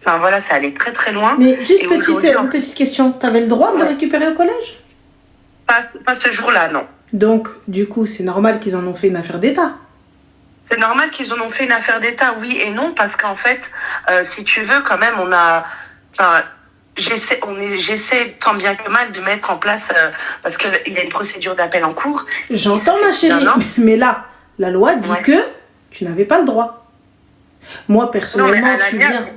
Ça allait très très loin. Mais juste une petite question, t'avais le droit de le récupérer au collège? Pas ce jour-là, non. Donc, du coup, c'est normal qu'ils en ont fait une affaire d'État. C'est normal qu'ils en ont fait une affaire d'État, oui et non, parce qu'en fait, si tu veux, quand même, enfin, j'essaie tant bien que mal de mettre en place, parce qu'il y a une procédure d'appel en cours. J'entends, ma chérie, mais là, la loi dit que tu n'avais pas le droit. Moi, personnellement, tu viens...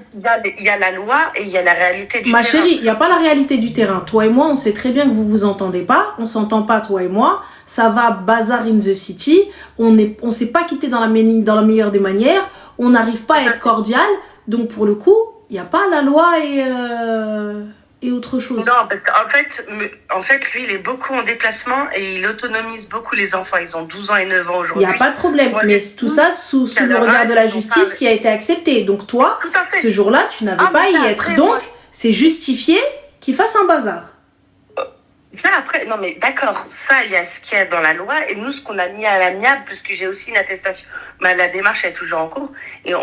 Il y a la loi et il y a la réalité du terrain. Ma chérie, il n'y a pas la réalité du terrain. Toi et moi, on sait très bien que vous vous entendez pas. On s'entend pas, toi et moi. Ça va bazar in the city. On s'est pas quitté dans la meilleure des manières. On n'arrive pas à être cordial. Donc, pour le coup, il n'y a pas la loi et autre chose. Non, parce qu'en fait, lui, il est beaucoup en déplacement et il autonomise beaucoup les enfants. Ils ont 12 ans et 9 ans aujourd'hui. Il n'y a pas de problème, mais tout ça sous le regard de la justice qui a été accepté. Donc toi, ce jour-là, tu n'avais pas à y être. Donc, c'est justifié qu'il fasse un bazar. Ça, après, non mais d'accord, ça, il y a ce qu'il y a dans la loi, et nous, ce qu'on a mis à l'amiable, parce que j'ai aussi une attestation, la démarche est toujours en cours, et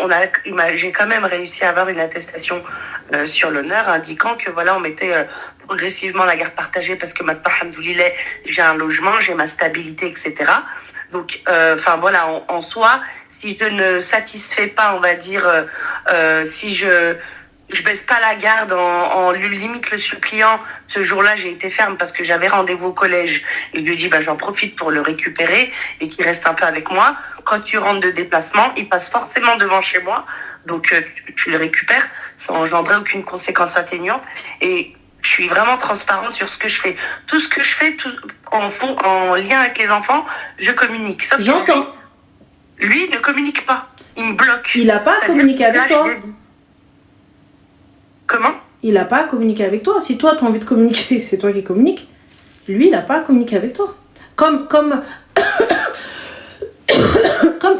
j'ai quand même réussi à avoir une attestation sur l'honneur, indiquant que voilà, on mettait progressivement la garde partagée, parce que maintenant, alhamdoulilah, j'ai un logement, j'ai ma stabilité, etc. Donc, enfin voilà, en soi, si je ne satisfais pas, on va dire, si je baisse pas la garde en limite le suppliant. Ce jour-là, j'ai été ferme parce que j'avais rendez-vous au collège. Et je lui ai dit, j'en profite pour le récupérer et qu'il reste un peu avec moi. Quand tu rentres de déplacement, il passe forcément devant chez moi. Donc, tu le récupères sans engendrer aucune conséquence atténuante. Et je suis vraiment transparente sur ce que je fais. Tout ce que je fais, en lien avec les enfants, je communique. Sauf J'entends. Lui ne communique pas. Il me bloque. Il n'a pas à communiquer avec toi. Comment ? Il n'a pas à communiquer avec toi. Si toi, tu as envie de communiquer, c'est toi qui communiques. Lui, il n'a pas à communiquer avec toi. Comme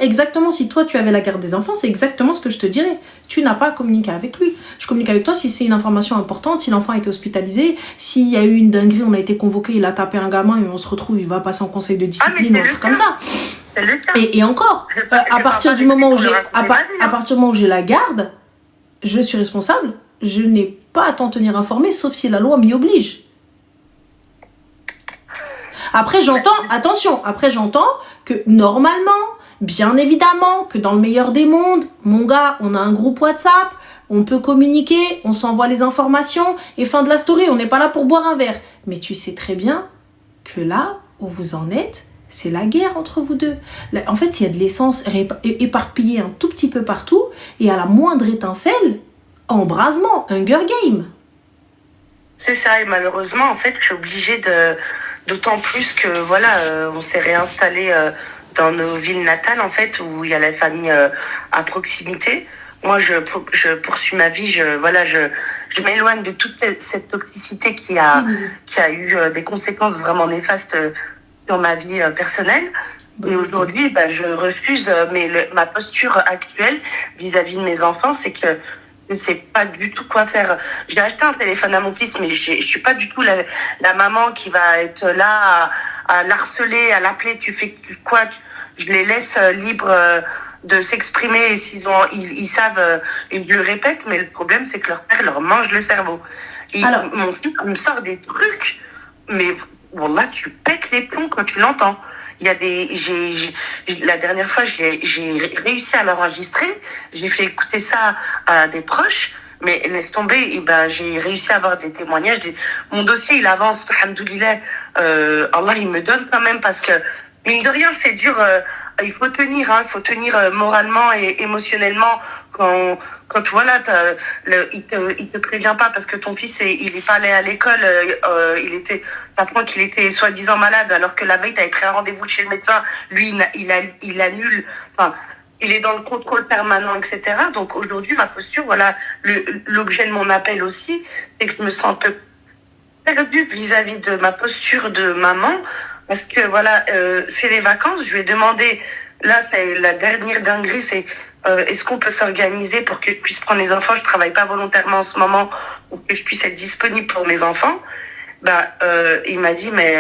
exactement si toi, tu avais la garde des enfants, c'est exactement ce que je te dirais. Tu n'as pas à communiquer avec lui. Je communique avec toi si c'est une information importante, si l'enfant a été hospitalisé, s'il y a eu une dinguerie, on a été convoqué, il a tapé un gamin et on se retrouve, il va passer en conseil de discipline ou un truc comme ça. Et encore, à partir du moment où j'ai la garde, je suis responsable. Je n'ai pas à t'en tenir informé, sauf si la loi m'y oblige. Après, j'entends que normalement, bien évidemment, que dans le meilleur des mondes, mon gars, on a un groupe WhatsApp, on peut communiquer, on s'envoie les informations, et fin de la story, on n'est pas là pour boire un verre. Mais tu sais très bien que là où vous en êtes, c'est la guerre entre vous deux. Là, en fait, il y a de l'essence éparpillée un tout petit peu partout, et à la moindre étincelle, embrasement, Hunger Game. C'est ça, et malheureusement, en fait, je suis obligée d'autant plus que, voilà, on s'est réinstallé dans nos villes natales, en fait, où il y a la famille à proximité. Moi, je poursuis ma vie, je m'éloigne de toute cette toxicité qui a eu des conséquences vraiment néfastes sur ma vie personnelle. Et aujourd'hui, je refuse, mais ma posture actuelle vis-à-vis de mes enfants, c'est que je ne sais pas du tout quoi faire. J'ai acheté un téléphone à mon fils, mais je suis pas du tout la maman qui va être là à l'harceler, à l'appeler. Tu fais quoi? Je les laisse libres de s'exprimer. Et ils savent, et je le répète, mais le problème, c'est que leur père leur mange le cerveau. Et mon fils me sort des trucs, mais bon, là, tu pètes les plombs quand tu l'entends. Il y a la dernière fois, j'ai réussi à l'enregistrer. J'ai fait écouter ça à des proches. Mais laisse tomber, j'ai réussi à avoir des témoignages. Mon dossier, il avance, alhamdoulilah. Allah, il me donne quand même parce que, mine de rien, c'est dur. Il faut tenir, il faut tenir moralement et émotionnellement. Quand voilà, il te prévient pas parce que ton fils il est pas allé à l'école, t'apprends qu'il était soi-disant malade alors que la veille t'avais pris un rendez-vous chez le médecin, lui il annule, enfin il est dans le contrôle permanent, etc. Donc aujourd'hui ma posture, voilà, l'objet de mon appel aussi, c'est que je me sens un peu perdue vis-à-vis de ma posture de maman parce que voilà, c'est les vacances, je lui ai demandé, là c'est la dernière dinguerie, c'est est-ce qu'on peut s'organiser pour que je puisse prendre les enfants? Je travaille pas volontairement en ce moment pour que je puisse être disponible pour mes enfants. Il m'a dit mais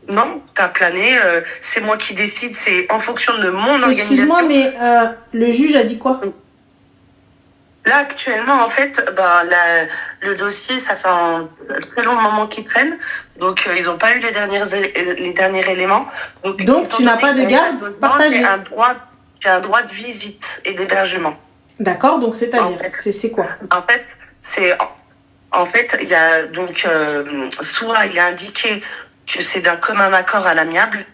non, t'as plané, c'est moi qui décide, c'est en fonction de mon organisation. Excuse-moi, mais le juge a dit quoi? Là, actuellement, en fait, le dossier, ça fait un très long moment qu'il traîne. Donc, ils n'ont pas eu les derniers éléments. Donc tu n'as pas de garde partagée. J'ai un droit de visite et d'hébergement. D'accord, donc c'est-à-dire, c'est quoi? En fait, il y a donc, soit il est indiqué que c'est d'un commun accord à l'amiable,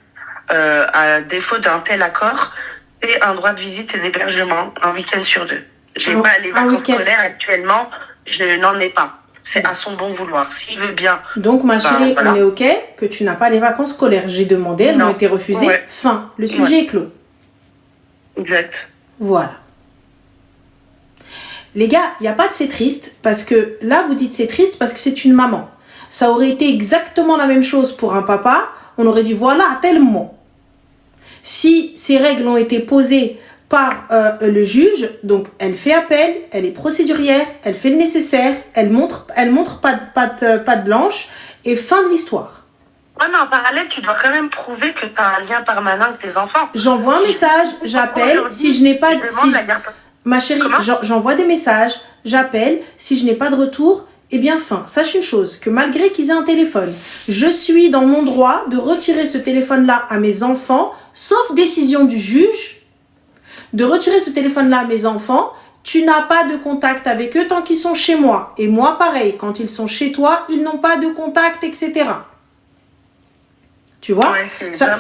à défaut d'un tel accord, et un droit de visite et d'hébergement un week-end sur 2. J'ai pas les vacances scolaires actuellement, je n'en ai pas. C'est à son bon vouloir. S'il veut bien. Donc, ma chérie, voilà. On est OK que tu n'as pas les vacances scolaires. J'ai demandé, elles m'ont été refusées. Ouais. Fin. Le sujet est clos. Exact. Voilà. Les gars, il n'y a pas de c'est triste parce que là, vous dites c'est triste parce que c'est une maman. Ça aurait été exactement la même chose pour un papa. On aurait dit voilà, à tel moment. Si ces règles ont été posées par le juge, donc elle fait appel, elle est procédurière, elle fait le nécessaire, elle montre patte blanche et fin de l'histoire. Ouais, mais en parallèle, tu dois quand même prouver que tu as un lien permanent avec tes enfants. J'envoie un message, j'appelle, si je n'ai pas... Ma chérie, j'envoie des messages, j'appelle, si je n'ai pas de retour, eh bien fin. Sache une chose, que malgré qu'ils aient un téléphone, je suis dans mon droit de retirer ce téléphone-là à mes enfants, sauf décision du juge, de retirer ce téléphone-là à mes enfants. Tu n'as pas de contact avec eux tant qu'ils sont chez moi. Et moi, pareil, quand ils sont chez toi, ils n'ont pas de contact, etc. Tu vois, ouais, c'est ça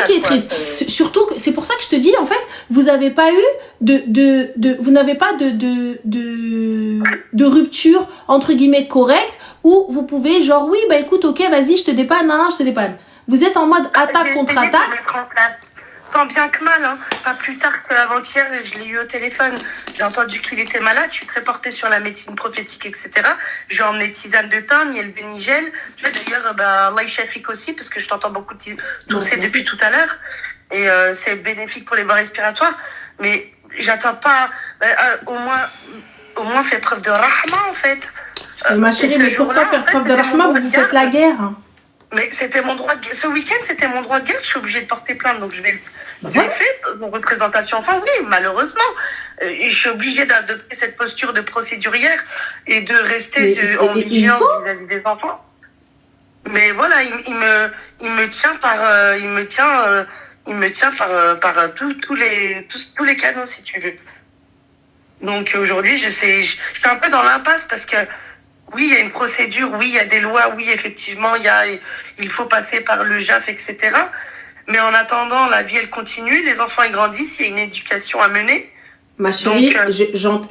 qui est triste. Surtout, c'est pour ça que je te dis, en fait, vous n'avez pas eu vous n'avez pas de rupture, entre guillemets, correcte, où vous pouvez, genre, oui, bah écoute, ok, vas-y, je te dépanne, je te dépanne. Vous êtes en mode attaque contre attaque. Tant bien que mal, hein. Pas plus tard qu'avant-hier, je l'ai eu au téléphone. J'ai entendu qu'il était malade. Je suis très portée sur la médecine prophétique, etc. J'ai emmené tisane de thym, miel de nigel. Tu vois, d'ailleurs, Allah yashafik aussi, parce que je t'entends beaucoup tousser depuis tout à l'heure. Et c'est bénéfique pour les voies respiratoires. Mais j'attends pas. Au moins, fais preuve de rahma, en fait. Ma chérie, mais pourquoi faire preuve de rahma? Vous faites la guerre, hein. Mais c'était mon droit de... Ce week-end, c'était mon droit de garde. Je suis obligée de porter plainte, donc je l'ai fait. Mon représentation enfant, oui, malheureusement. Je suis obligée d'adopter cette posture de procédurière et de rester en vigilance vis-à-vis des enfants. Mais voilà, il me tient par tous les canaux, si tu veux. Donc aujourd'hui, je suis un peu dans l'impasse parce que oui, il y a une procédure, oui, il y a des lois, oui, effectivement, il faut passer par le JAF, etc. Mais en attendant, la vie, elle continue, les enfants, ils grandissent, il y a une éducation à mener. Ma chérie,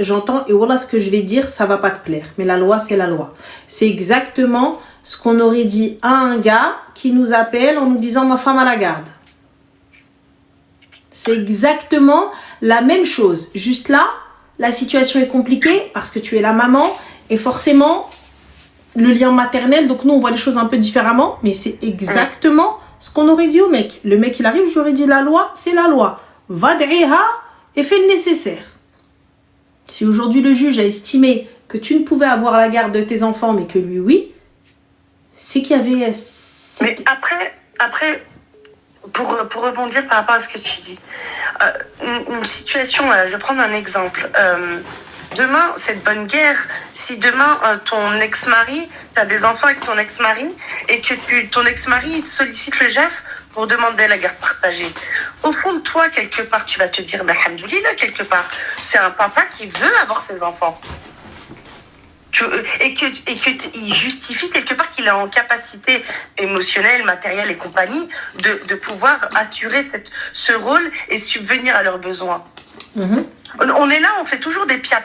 j'entends, et voilà ce que je vais dire, ça va pas te plaire. Mais la loi, c'est la loi. C'est exactement ce qu'on aurait dit à un gars qui nous appelle en nous disant « ma femme à la garde ». C'est exactement la même chose. Juste là, la situation est compliquée parce que tu es la maman. Et forcément, le lien maternel, donc nous, on voit les choses un peu différemment, mais c'est exactement ce qu'on aurait dit au mec. Le mec, il arrive, je lui aurais dit, la loi, c'est la loi. Vad'iha et fais le nécessaire. Si aujourd'hui, le juge a estimé que tu ne pouvais avoir la garde de tes enfants, mais que lui, oui, c'est qu'il y avait... Mais après, pour rebondir par rapport à ce que tu dis, une situation, je vais prendre un exemple. Demain, cette bonne guerre, si demain ton ex-mari, tu as des enfants avec ton ex-mari et que ton ex-mari te sollicite le JAF pour demander la garde partagée, au fond de toi, quelque part, tu vas te dire, bah, alhamdoulilah, quelque part, c'est un papa qui veut avoir ses enfants. Et qu'il justifie quelque part qu'il est en capacité émotionnelle, matérielle et compagnie de pouvoir assurer ce rôle et subvenir à leurs besoins. On est là, on fait toujours des pia,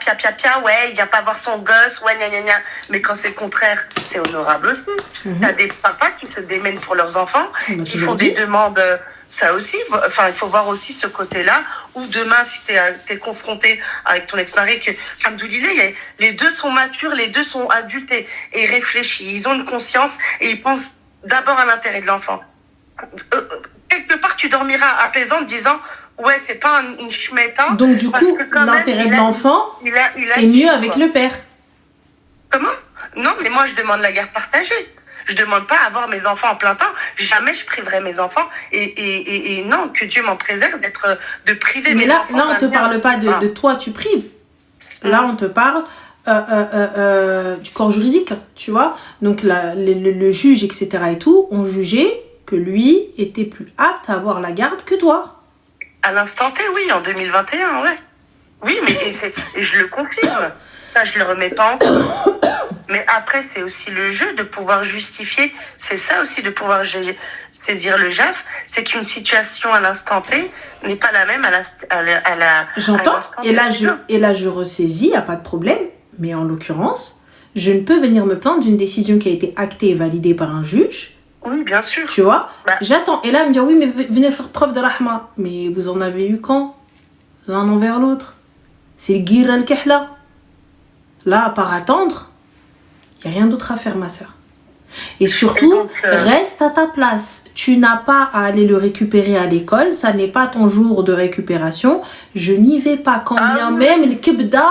ouais, il vient pas voir son gosse, ouais, gna, gna, gna. Mais quand c'est le contraire, c'est honorable aussi. T'as des papas qui se démènent pour leurs enfants, qui font des demandes, ça aussi, enfin, il faut voir aussi ce côté-là, où demain, si t'es confronté avec ton ex-mari, que, alhamdoulilah, les deux sont matures, les deux sont adultes et réfléchis, ils ont une conscience et ils pensent d'abord à l'intérêt de l'enfant. Quelque part, tu dormiras apaisant en disant, ouais, c'est pas une schmetta. Donc, du coup, l'intérêt de l'enfant est mieux avec le père. Comment? Non, mais moi, je demande la garde partagée. Je demande pas à avoir mes enfants en plein temps. Jamais je priverai mes enfants. Et non, que Dieu m'en préserve de priver mes enfants. Mais là, on te parle pas de toi, tu prives. Là, on te parle du corps juridique, tu vois. Donc, le juge, etc. et tout, ont jugé que lui était plus apte à avoir la garde que toi. À l'instant T, oui, en 2021, ouais. Oui, mais et je le confirme. Ça, je le remets pas en cause. Mais après, c'est aussi le jeu de pouvoir justifier. C'est ça aussi de pouvoir saisir le JAF. C'est qu'une situation à l'instant T n'est pas la même à la J'entends. à Et là, je ressaisis, il n'y a pas de problème. Mais en l'occurrence, je ne peux venir me plaindre d'une décision qui a été actée et validée par un juge. Oui, bien sûr. Tu vois, j'attends. Et là, elle me dit, oui, mais venez faire preuve de rahma. Mais vous en avez eu quand? L'un envers l'autre. C'est le guir al-kahla. Là, à part attendre, il n'y a rien d'autre à faire, ma sœur. Et surtout, donc, reste à ta place. Tu n'as pas à aller le récupérer à l'école. Ça n'est pas ton jour de récupération. Je n'y vais pas. Quand bien même, le kibda,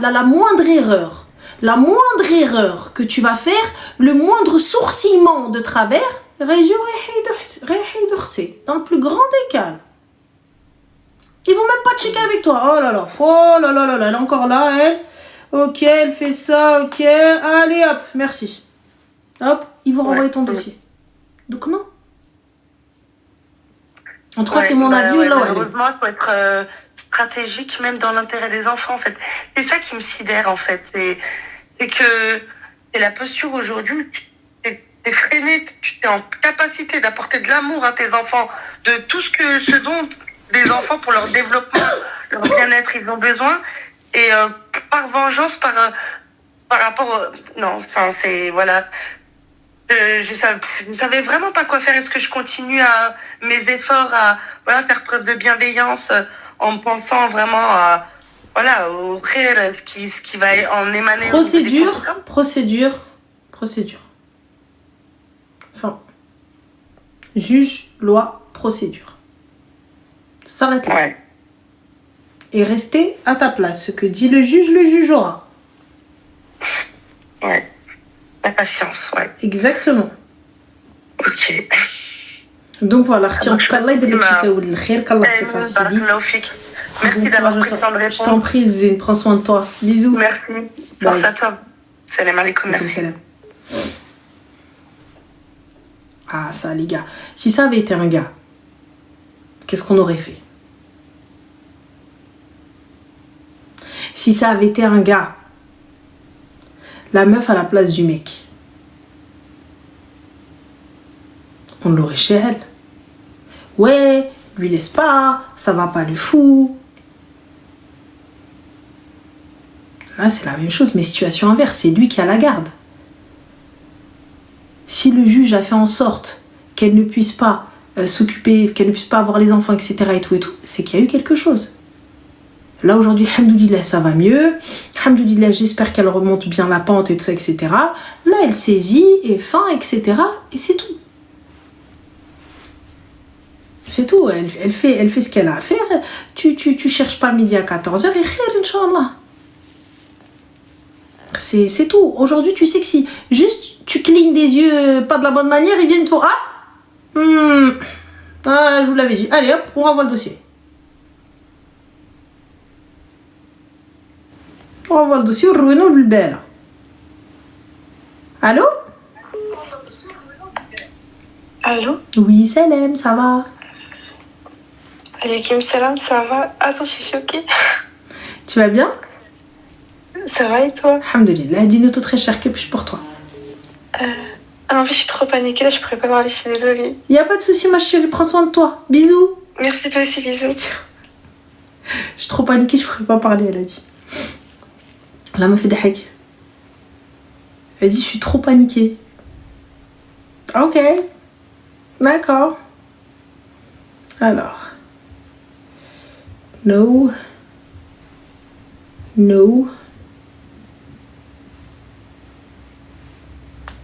la moindre erreur. La moindre erreur que tu vas faire, le moindre sourcillement de travers, dans le plus grand des cas. Ils vont même pas checker avec toi. Oh là là, elle est encore là, elle. Ok, elle fait ça, ok. Allez, hop, merci. Hop, ils vont renvoyer ton dossier. Donc non. En tout cas, c'est mon avis. Malheureusement, il faut être stratégique, même dans l'intérêt des enfants, en fait. C'est ça qui me sidère, en fait. C'est que c'est la posture aujourd'hui, tu es freiné, tu es en capacité d'apporter de l'amour à tes enfants, de tout ce dont des enfants pour leur développement, leur bien-être, ils ont besoin. Et par vengeance, par rapport... non, enfin, c'est... Voilà. Je savais vraiment pas quoi faire. Est-ce que je continue à mes efforts à faire preuve de bienveillance en pensant vraiment à... Voilà, offrir ce qui va en émaner. Procédure. Enfin, juge, loi, procédure. Ça s'arrête là. Ouais. Et rester à ta place. Ce que dit le juge aura. Ouais. La patience, ouais. Exactement. Ok. Donc voilà, en tout cas, Allah يدير لك الشتاء والخير, qu'Allah te facilite. Merci d'avoir pris le temps de répondre. Je t'en prie, Zine, prends soin de toi. Bisous. Merci. Force à toi. Salam alaikum, merci. Salam. Ah, ça, les gars. Si ça avait été un gars, qu'est-ce qu'on aurait fait? Si ça avait été un gars, la meuf à la place du mec, on l'aurait chez elle. Ouais, lui laisse pas, ça va pas le fou. Là, c'est la même chose, mais situation inverse, c'est lui qui a la garde. Si le juge a fait en sorte qu'elle ne puisse pas s'occuper, qu'elle ne puisse pas avoir les enfants, etc. et tout, c'est qu'il y a eu quelque chose. Là, aujourd'hui, alhamdoulilah, ça va mieux. Alhamdoulilah, j'espère qu'elle remonte bien la pente et tout ça, etc. Là, elle saisit, et fin, etc. Et c'est tout. C'est tout. Elle fait ce qu'elle a à faire. Tu cherches pas midi à 14h et khir, Inch'Allah. C'est tout. Aujourd'hui, tu sais que si juste tu clignes des yeux pas de la bonne manière, ils viennent te dire je vous l'avais dit. Allez hop, on renvoie le dossier. On renvoie le dossier, ruinons le bel. Allô? Allô? Oui, Salem, ça va? Alaykoum salam, ça va? Attends, je suis choquée. Tu vas bien? Ça va et toi? Alhamdoulilah, dis-nous tout très cher, que puis-je pour toi? En fait, je suis trop paniquée là, je pourrais pas parler, je suis désolée. Y a pas de souci, ma chérie, prends soin de toi. Bisous. Merci, toi aussi, bisous. Je suis trop paniquée, je pourrais pas parler, elle a dit. Là, m'a fait des hacks. Elle dit, je suis trop paniquée. Ok. D'accord. Alors. No.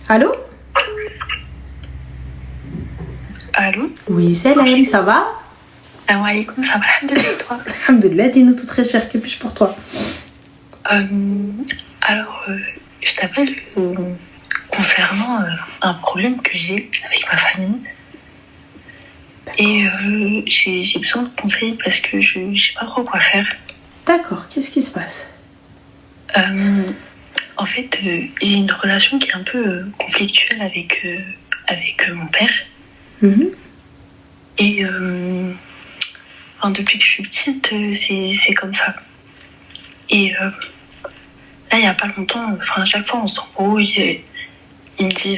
Allô? Allô? Oui, Salam, ça va? Salam alaikum, ça va, alhamdoulilah, toi? Alhamdoulilah, dis-nous tout très cher, que puis-je pour toi? Alors, je t'appelle concernant un problème que j'ai avec ma famille. Et j'ai besoin de conseils parce que je sais pas trop quoi faire. D'accord, qu'est-ce qui se passe? En fait, j'ai une relation qui est un peu conflictuelle avec mon père. Et depuis que je suis petite, c'est comme ça. Et là, il n'y a pas longtemps, à chaque fois, on s'embrouille. Il me dit,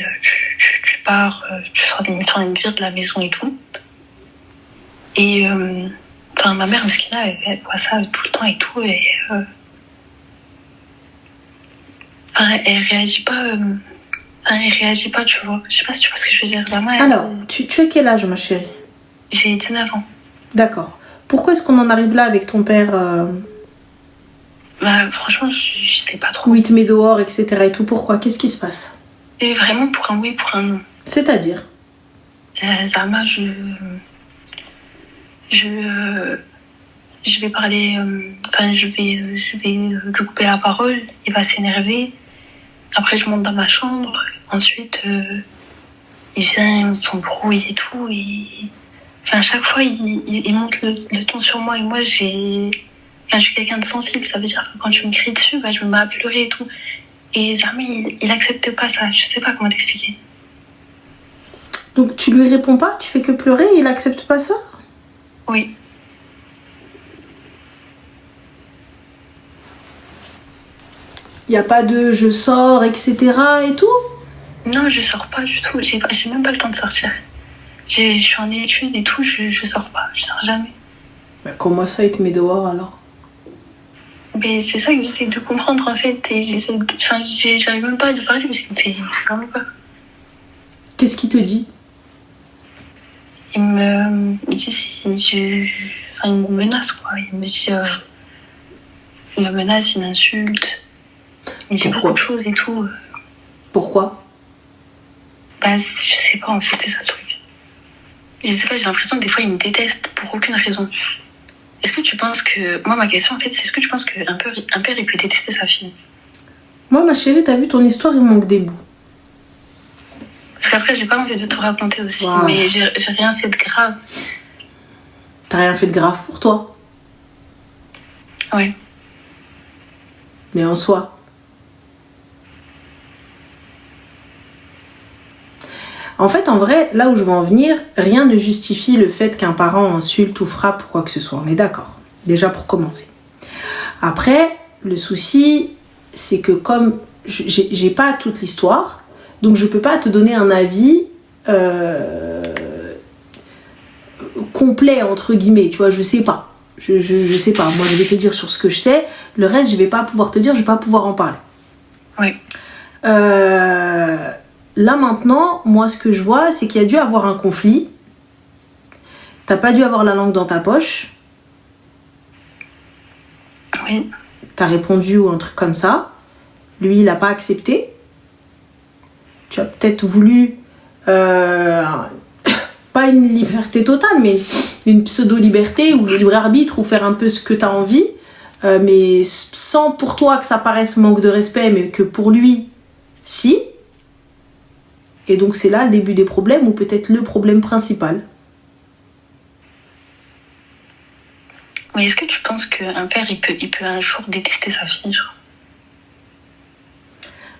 tu pars, tu sors il me vire de la maison et tout. Et ma mère, Meskina, elle voit ça tout le temps et tout. Et elle réagit pas. Elle réagit pas, tu vois. Je sais pas si tu vois ce que je veux dire. Alors, tu as quel âge, ma chérie? J'ai 19 ans. D'accord. Pourquoi est-ce qu'on en arrive là avec ton père Franchement, je sais pas trop. Où il te met dehors, etc. et tout. Pourquoi? Qu'est-ce qui se passe? C'est vraiment pour un oui, pour un non. C'est-à-dire Zarma, je vais parler... je vais lui couper la parole. Il va s'énerver. Après, je monte dans ma chambre. Ensuite, il vient, on s'embrouille et tout. À chaque fois, il monte le ton sur moi. Et moi, je suis quelqu'un de sensible. Ça veut dire que quand tu me cries dessus, je me mets à pleurer et tout. Et Zarma, il accepte pas ça. Je sais pas comment t'expliquer. Donc, tu lui réponds pas? Tu fais que pleurer et il accepte pas ça? Oui. Il n'y a pas de je sors, etc. et tout? Non, je sors pas du tout. J'ai même pas le temps de sortir. Je suis en études et tout, je sors pas. Je sors jamais. Comment ça, il te met dehors alors? Mais c'est ça que j'essaie de comprendre en fait. Et j'arrive même pas à lui parler parce qu'il me fait vraiment peur. Qu'est-ce qu'il te dit? Il me dit il me menace quoi. Il me dit. Il me menace, il m'insulte. Il me dit beaucoup de choses et tout. Pourquoi? Je sais pas en fait, c'est ça le truc. Je sais pas, j'ai l'impression que des fois il me déteste pour aucune raison. Est-ce que tu penses que... Moi, ma question en fait, c'est est-ce que tu penses qu'un père il peut détester sa fille? Moi, ma chérie, t'as vu ton histoire, il manque des bouts. Parce qu'après, j'ai pas envie de te raconter aussi, mais j'ai rien fait de grave. T'as rien fait de grave pour toi? Oui. Mais en soi. En fait, en vrai, là où je veux en venir, rien ne justifie le fait qu'un parent insulte ou frappe ou quoi que ce soit. On est d'accord. Déjà pour commencer. Après, le souci, c'est que comme j'ai pas toute l'histoire, donc je peux pas te donner un avis complet, entre guillemets. Tu vois, je sais pas. Je sais pas. Moi, je vais te dire sur ce que je sais. Le reste, je vais pas pouvoir te dire, je vais pas pouvoir en parler. Oui. Là maintenant, moi ce que je vois, c'est qu'il y a dû avoir un conflit. T'as pas dû avoir la langue dans ta poche. Oui. T'as répondu ou un truc comme ça. Lui, il a pas accepté. Tu as peut-être voulu pas une liberté totale, mais une pseudo-liberté ou le libre arbitre ou faire un peu ce que t'as envie, mais sans pour toi que ça paraisse manque de respect, mais que pour lui, si. Et donc c'est là le début des problèmes, ou peut-être le problème principal. Mais est-ce que tu penses qu'un père, il peut un jour détester sa fille, genre?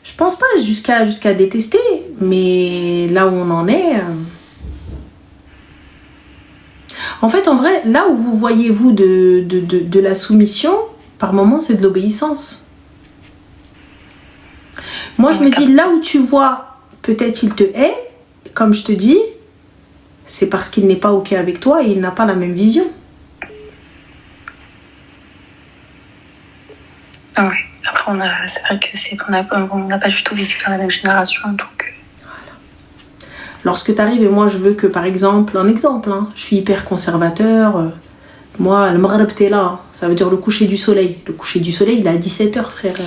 Je pense pas jusqu'à détester, mais là où on en est... En fait, en vrai, là où vous voyez, vous, de la soumission, par moments, c'est de l'obéissance. Moi, je me dis, là où tu vois... Peut-être il te hait, comme je te dis, c'est parce qu'il n'est pas OK avec toi et il n'a pas la même vision. Ah ouais. Après, c'est vrai que on n'a pas du tout vécu dans la même génération, donc... Voilà. Lorsque tu arrives et moi je veux que, par exemple, je suis hyper conservateur, moi, le maghreb t'es là, ça veut dire le coucher du soleil. Le coucher du soleil, il est à 17h, frère.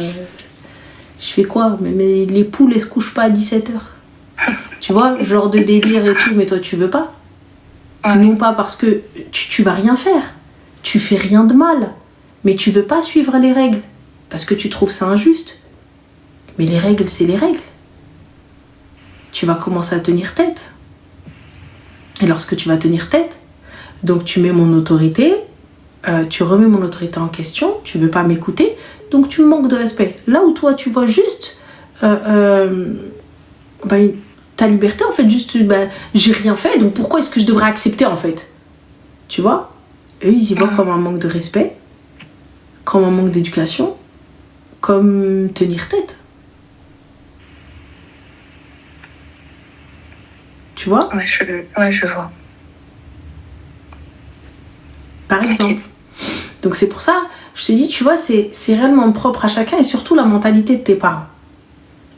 Je fais quoi? Mais les poules, elles se couchent pas à 17h. Tu vois, genre de délire et tout, mais toi, tu veux pas. Ouais. Non pas parce que tu vas rien faire. Tu fais rien de mal. Mais tu veux pas suivre les règles. Parce que tu trouves ça injuste. Mais les règles, c'est les règles. Tu vas commencer à tenir tête. Et lorsque tu vas tenir tête, donc tu mets mon autorité tu remets mon autorité en question, tu veux pas m'écouter, donc tu me manques de respect. Là où toi, tu vois juste ta liberté, en fait, juste, j'ai rien fait, donc pourquoi est-ce que je devrais accepter, en fait? Tu vois? Eux, ils y voient comme un manque de respect, comme un manque d'éducation, comme tenir tête. Tu vois? Ouais, je vois. Par exemple. Donc c'est pour ça, je te dis, tu vois, c'est réellement propre à chacun et surtout la mentalité de tes parents.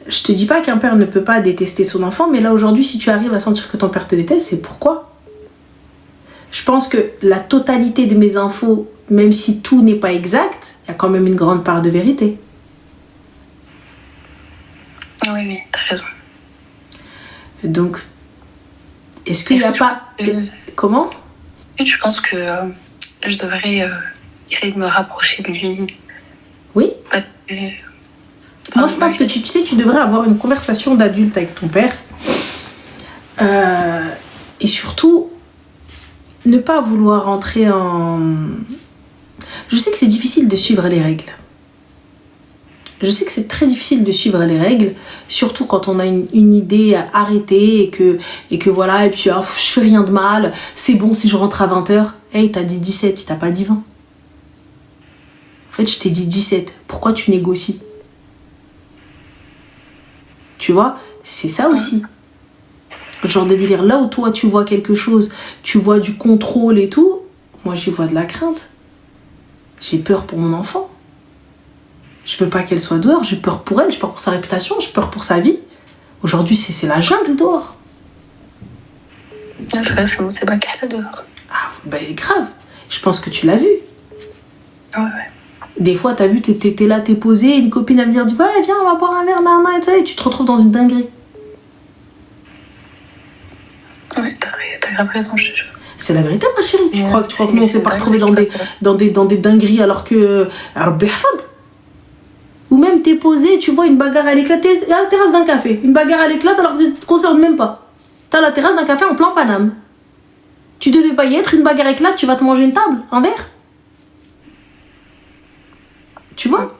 Je te dis pas qu'un père ne peut pas détester son enfant, mais là aujourd'hui, si tu arrives à sentir que ton père te déteste, c'est pourquoi? Je pense que la totalité de mes infos, même si tout n'est pas exact, il y a quand même une grande part de vérité. Oui, t'as raison. Donc, est-ce qu'il n'y a pas... Comment? Et tu penses que je devrais essayer de me rapprocher de lui? Oui. Moi, je pense que tu sais, tu devrais avoir une conversation d'adulte avec ton père. Et surtout, ne pas vouloir entrer en... Je sais que c'est difficile de suivre les règles. Je sais que c'est très difficile de suivre les règles, surtout quand on a une idée arrêtée et que voilà, et puis je fais rien de mal, c'est bon si je rentre à 20h. Hey, t'as dit 17, tu t'as pas dit 20. En fait, je t'ai dit 17. Pourquoi tu négocies? Tu vois, c'est ça aussi. Le genre de délire. Là où toi, tu vois quelque chose, tu vois du contrôle et tout, moi, j'y vois de la crainte. J'ai peur pour mon enfant. Je veux pas qu'elle soit dehors, j'ai peur pour elle, j'ai peur pour sa réputation, j'ai peur pour sa vie. Aujourd'hui, c'est la jungle dehors. C'est vrai, c'est pas qu'elle dehors. Ah, grave. Je pense que tu l'as vu. Ouais. Des fois, t'as vu, t'es là, t'es posé, une copine à me dire, ouais, viens, on va boire un verre, nana, et tu te retrouves dans une dinguerie. Ouais, t'as grave raison, je te jure. C'est la vérité, ma chérie. Tu crois que nous, on s'est pas retrouvés dans des dingueries alors que... Alors, ou même t'es posé, tu vois une bagarre à l'éclater à la terrasse d'un café. Une bagarre à l'éclate alors que tu te concernes même pas. T'as la terrasse d'un café en plein Paname. Tu devais pas y être, une bagarre éclate, tu vas te manger une table, un verre. Tu vois?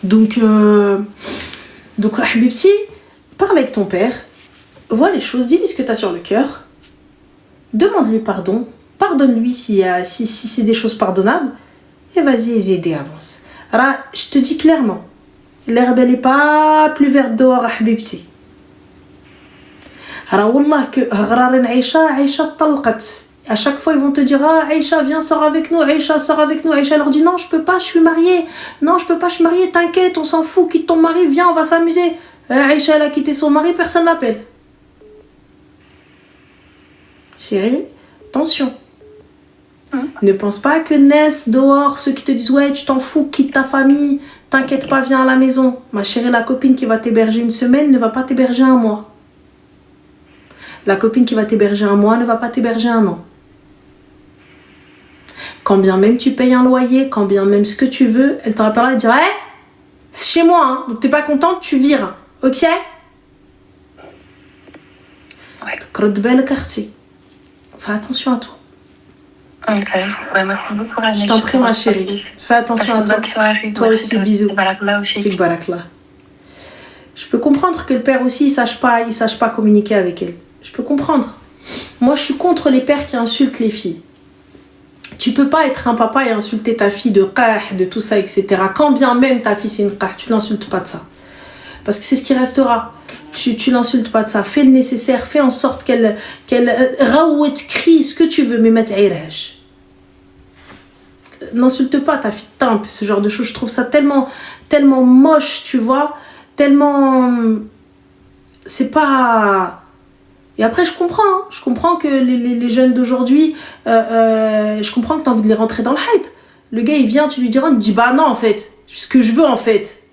Donc, Habibti, parle avec ton père, vois les choses, dis-lui ce que t'as sur le cœur, demande-lui pardon, pardonne-lui si c'est des choses pardonnables, et vas-y, aider, avance. Alors, je te dis clairement, l'herbe elle n'est pas plus verte dehors, Habibti. Alors, wallah, que Aïcha talqat. À chaque fois, ils vont te dire, Aïcha, viens, sors avec nous, Aïcha, sors avec nous. Aïcha leur dit, non, je peux pas, je suis mariée. Non, je peux pas, je suis mariée, t'inquiète, on s'en fout, quitte ton mari, viens, on va s'amuser. Aïcha, elle a quitté son mari, personne l'appelle. Chérie, attention. Ne pense pas que naissent dehors ceux qui te disent ouais tu t'en fous, quitte ta famille, t'inquiète pas, viens à la maison. Ma chérie, la copine qui va t'héberger une semaine ne va pas t'héberger un mois. La copine qui va t'héberger un mois ne va pas t'héberger un an. Quand bien même tu payes un loyer, quand bien même ce que tu veux, elle te rappellera et te dira c'est chez moi, hein, donc t'es pas contente, tu vires, ok? Ouais. Belle quartier. Fais attention à toi. Ouais, merci beaucoup, Rania. Je t'en prie, ma chérie. Fais attention à toi. Bonne soirée. Toi aussi, bisous. Fik barakla. Je peux comprendre que le père aussi, il sache pas communiquer avec elle. Je peux comprendre. Moi, je suis contre les pères qui insultent les filles. Tu peux pas être un papa et insulter ta fille de tout ça, etc. Quand bien même ta fille c'est une tu l'insultes pas de ça. Parce que c'est ce qui restera. Tu l'insultes pas de ça. Fais le nécessaire. Fais en sorte qu'elle raouet, crie ce que tu veux, mais mat'airaj. N'insulte pas ta fille de ce genre de choses. Je trouve ça tellement moche, tu vois. Tellement... C'est pas... Et après, je comprends que les jeunes d'aujourd'hui, je comprends que tu as envie de les rentrer dans le hate. Le gars, il vient, tu lui dis, bah non, en fait. C'est ce que je veux, en fait.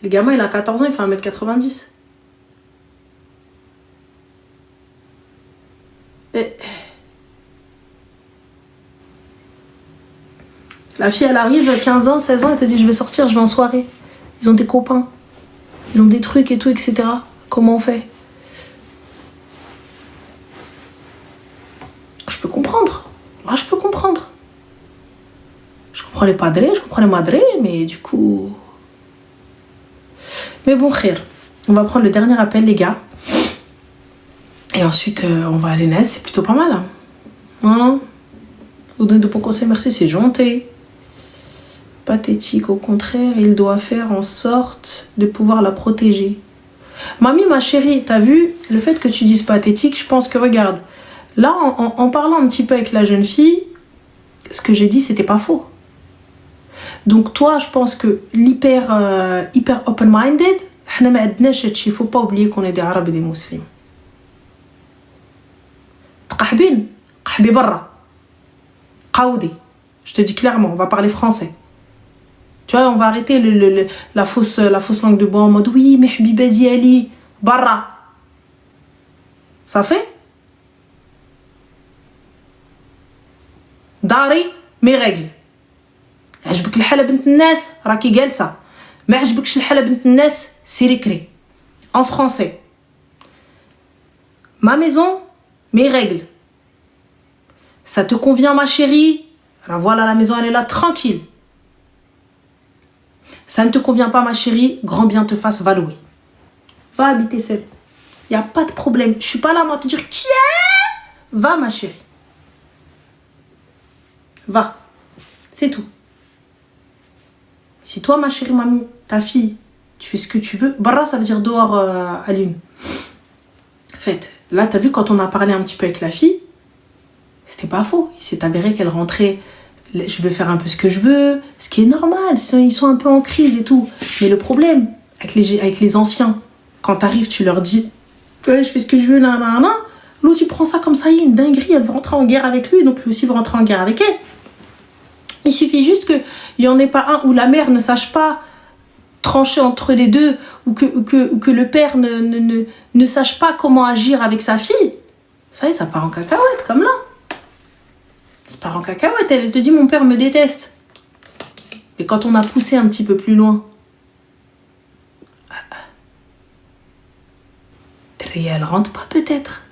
Le gamin, il a 14 ans, il fait 1m90. Et... La fille, elle arrive, 15 ans, 16 ans, elle te dit, je vais sortir, je vais en soirée. Ils ont des copains. Ils ont des trucs et tout, etc. Comment on fait? Je peux comprendre. Moi, je peux comprendre. Je comprends les padres, je comprends les madres, mais du coup... Mais bon, khir. On va prendre le dernier appel, les gars. Et ensuite, on va aller naître. C'est plutôt pas mal. Hein? Vous donnez de bons conseils, merci, c'est gentil. Pathétique, au contraire, il doit faire en sorte de pouvoir la protéger. Mamie, ma chérie, t'as vu, le fait que tu dises pathétique, je pense que, regarde, là, en parlant un petit peu avec la jeune fille, ce que j'ai dit, c'était pas faux. Donc toi, je pense que hyper open-minded, il ne faut pas oublier qu'on est des Arabes et des Musulmans. Je te dis clairement, on va parler français. Tu vois, on va arrêter la fausse langue de bois en mode oui, mais Habiba diali, barra. Ça fait? Dari, mes règles. عجبك الحالة بنت الناس راكي جالسة ما عجبكش الحالة بنت الناس سيري كري en français ma maison mes règles ça te convient ma chérie alors voilà la maison elle est là tranquille ça ne te convient pas ma chérie grand bien te fasse va louer va habiter seule y a pas de problème je suis pas là moi te dire tiens va ma chérie va c'est tout. Si toi, ma chérie mamie, ta fille, tu fais ce que tu veux, barra, ça veut dire dehors à l'une. En fait, là, t'as vu, quand on a parlé un petit peu avec la fille, c'était pas faux. Il s'est avéré qu'elle rentrait, je veux faire un peu ce que je veux, ce qui est normal, ils sont un peu en crise et tout. Mais le problème, avec les anciens, quand t'arrives, tu leur dis, ouais, je fais ce que je veux, là, là, là. L'autre, il prend ça comme ça, il y a une dinguerie, elle va rentrer en guerre avec lui, donc lui aussi va rentrer en guerre avec elle. Il suffit juste qu'il n'y en ait pas un où la mère ne sache pas trancher entre les deux ou que le père ne sache pas comment agir avec sa fille. Ça y est, ça part en cacahuète, comme là. Ça part en cacahuète. Elle te dit, mon père me déteste. Et quand on a poussé un petit peu plus loin, elle rentre pas peut-être.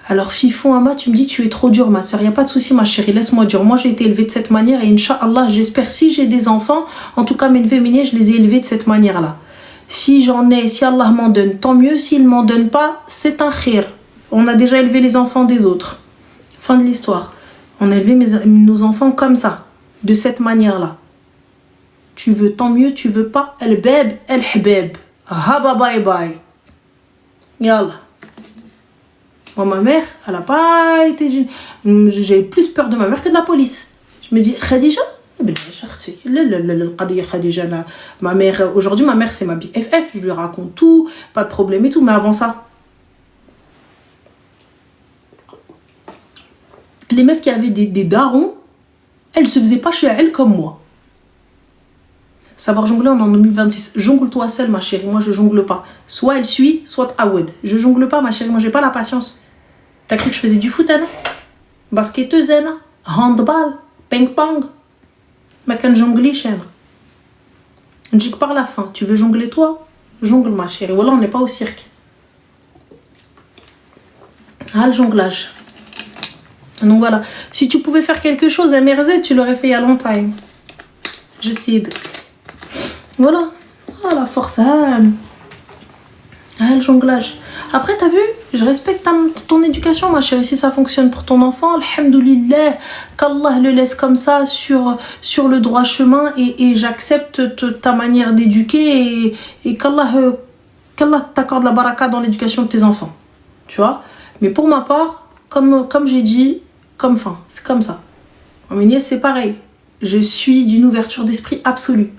Alors Fifon Ama, tu me dis tu es trop dure ma soeur, il n'y a pas de souci ma chérie, laisse-moi dure. Moi j'ai été élevée de cette manière et Inch'Allah j'espère si j'ai des enfants, en tout cas mes neveux et je les ai élevés de cette manière-là. Si j'en ai, si Allah m'en donne, tant mieux, s'il ne m'en donne pas, c'est un khir. On a déjà élevé les enfants des autres. Fin de l'histoire. On a élevé nos enfants comme ça, de cette manière-là. Tu veux tant mieux, tu veux pas, el-beb, el-hbeb. Haba bye bye. Yallah. Moi, ma mère, elle n'a pas été... J'ai plus peur de ma mère que de la police. Je me dis, Khadija, ma mère, aujourd'hui, ma mère, c'est ma BFF. Je lui raconte tout, pas de problème et tout. Mais avant ça, les meufs qui avaient des darons, elles se faisaient pas chez elles comme moi. Savoir jongler, on est en 2026. Jongle-toi seule, ma chérie. Moi, je jongle pas. Soit elle suit, soit Awed. Je jongle pas, ma chérie. Moi, j'ai pas la patience. T'as cru que je faisais du foot, Anna? Basketteuse, Anna? Handball? Ping-pong? Mais quand jongler, chérie. On dit que par la fin, tu veux jongler toi? Jongle, ma chérie. Voilà, on n'est pas au cirque. Ah, le jonglage. Donc voilà. Si tu pouvais faire quelque chose à Merzé, tu l'aurais fait il y a longtemps. Je sais. Voilà. Ah, la force. Ah, le jonglage. Après, t'as vu, je respecte ton éducation, ma chérie. Si ça fonctionne pour ton enfant, alhamdoulilah, qu'Allah le laisse comme ça sur le droit chemin et j'accepte ta manière d'éduquer et qu'Allah t'accorde la baraka dans l'éducation de tes enfants. Tu vois? Mais pour ma part, comme j'ai dit, c'est comme ça. Mes nièces, c'est pareil. Je suis d'une ouverture d'esprit absolue.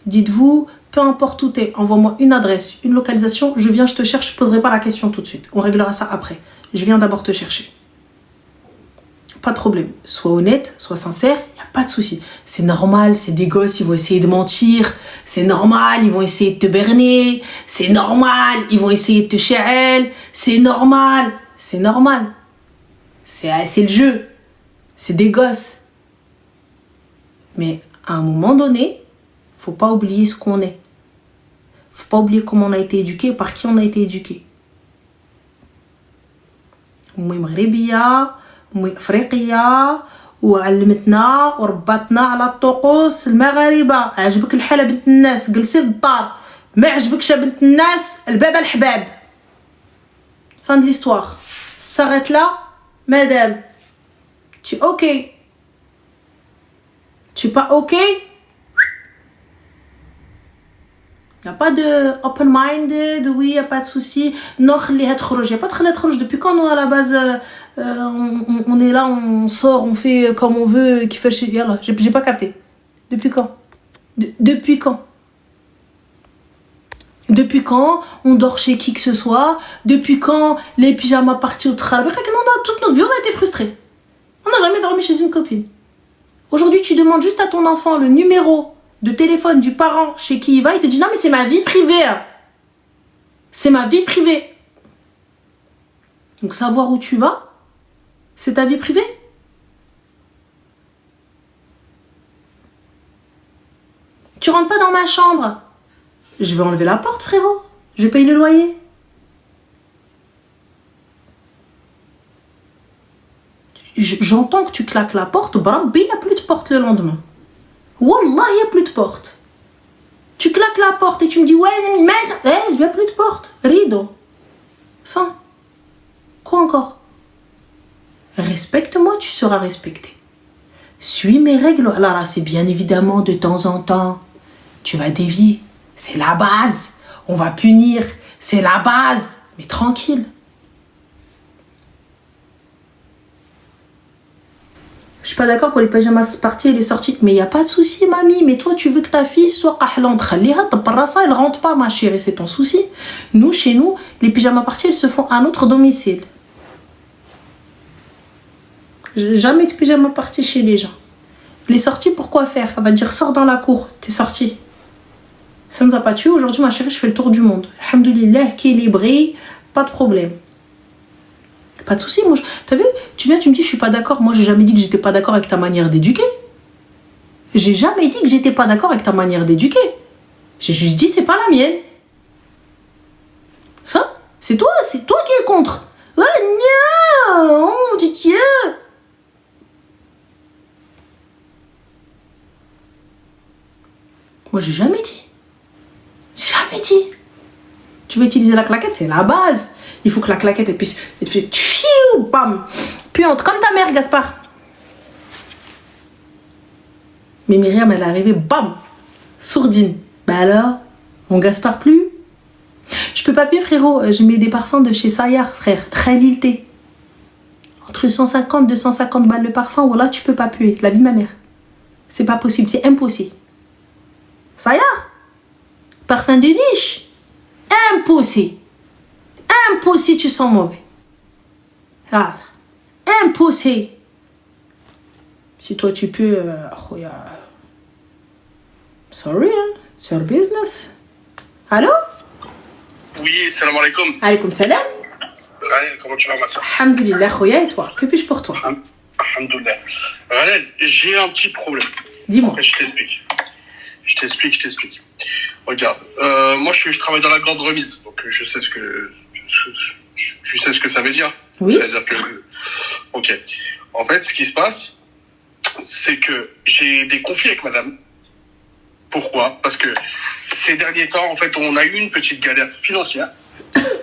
Dites-vous, peu importe où t'es, envoie-moi une adresse, une localisation, je viens, je te cherche, je poserai pas la question tout de suite. On réglera ça après. Je viens d'abord te chercher. Pas de problème. Sois honnête, sois sincère, il n'y a pas de souci. C'est normal, c'est des gosses, ils vont essayer de mentir. C'est normal, ils vont essayer de te berner. C'est normal, ils vont essayer de te chérer. C'est normal. C'est normal. C'est le jeu. C'est des gosses. Mais à un moment donné, faut pas oublier ce qu'on est. Faut pas oublier comment on a été éduqué, par qui on a été éduqué. Moi, Maghrebia, moi, Afriqiya, وعلمتنا وربطنا على الطقوس المغاربه. عجبك الحاله بنت الناس جلسي للدار، ما عجبكش بنت الناس الباب الحباب. fin de l'histoire. S'arrête là, madame. Tu es ok? Tu es pas ok? Y a pas de open-minded, oui, y a pas de souci. Non, خليها تخرج. Y a pas de خليها تخرج. Depuis quand nous à la base on est là, on sort, on fait comme on veut, qui fait chez yalla. J'ai pas capté. Depuis quand? Depuis quand? Depuis quand on dort chez qui que ce soit? Depuis quand les pyjamas partis au travail? Toute notre vie, on a été frustrés. On n'a jamais dormi chez une copine. Aujourd'hui, tu demandes juste à ton enfant le numéro de téléphone du parent chez qui il va, il te dit non mais c'est ma vie privée. C'est ma vie privée. Donc savoir où tu vas, c'est ta vie privée. Tu rentres pas dans ma chambre. Je vais enlever la porte, frérot. Je paye le loyer. J'entends que tu claques la porte. Brabbi, il n'y a plus de porte le lendemain. Wallah, il n'y a plus de porte. Tu claques la porte et tu me dis ouais, mais il n'y a plus de porte. Rideau. Fin. Quoi encore? Respecte-moi, tu seras respecté. Suis mes règles. Alors là, c'est bien évidemment de temps en temps. Tu vas dévier. C'est la base. On va punir. C'est la base. Mais tranquille. Je suis pas d'accord pour les pyjamas parties et les sorties. Mais il n'y a pas de souci, mamie. Mais toi, tu veux que ta fille soit qahlante. Khalliha, tabarrasa, elle rentre pas, ma chérie. C'est ton souci. Nous, chez nous, les pyjamas parties, elles se font à notre domicile. Jamais de pyjama parties chez les gens. Les sorties, pourquoi faire? Elle va dire, sors dans la cour. T'es sortie. Ça ne nous a pas tué. Aujourd'hui, ma chérie, je fais le tour du monde. Alhamdoulilah, équilibré. Pas de problème. Pas de souci, moi. T'as vu? Tu viens, tu me dis, je suis pas d'accord. Moi, j'ai jamais dit que j'étais pas d'accord avec ta manière d'éduquer. J'ai jamais dit que j'étais pas d'accord avec ta manière d'éduquer. J'ai juste dit, c'est pas la mienne. Enfin, c'est toi qui es contre. Oh, non, oh, mon Dieu. Moi, j'ai jamais dit. Jamais dit. Tu veux utiliser la claquette, c'est la base. Il faut que la claquette, elle puisse... Elle te fait... Bam. Puis entre comme ta mère, Gaspard. Mais Myriam, elle est arrivée, bam. Sourdine. Bah alors, on Gaspard plus. Je peux pas payer, frérot. Je mets des parfums de chez Sayar, frère. Khalil T. Entre 150 et 250 balles le parfum. Voilà, tu peux pas puer. La vie de ma mère. C'est pas possible, c'est impossible. Sayar. Parfum de niche. Impossible. Impossible, tu sens mauvais. Ah, impossible. Si toi tu peux, sorry, hein, it's your business. Allô? Oui, salam alaikum. Alaikum salam. Ryan, comment tu vas, ma soeur? Alhamdulillah, khoya, et toi? Que puis-je pour toi? Alhamdulillah. Ryan, j'ai un petit problème. Dis-moi. Après, je t'explique. Regarde, moi je travaille dans la grande remise, donc je sais ce que tu sais ce que ça veut dire. Oui. Ça veut dire que, ok. En fait, ce qui se passe, c'est que j'ai des conflits avec madame. Pourquoi? Parce que ces derniers temps, en fait, on a eu une petite galère financière.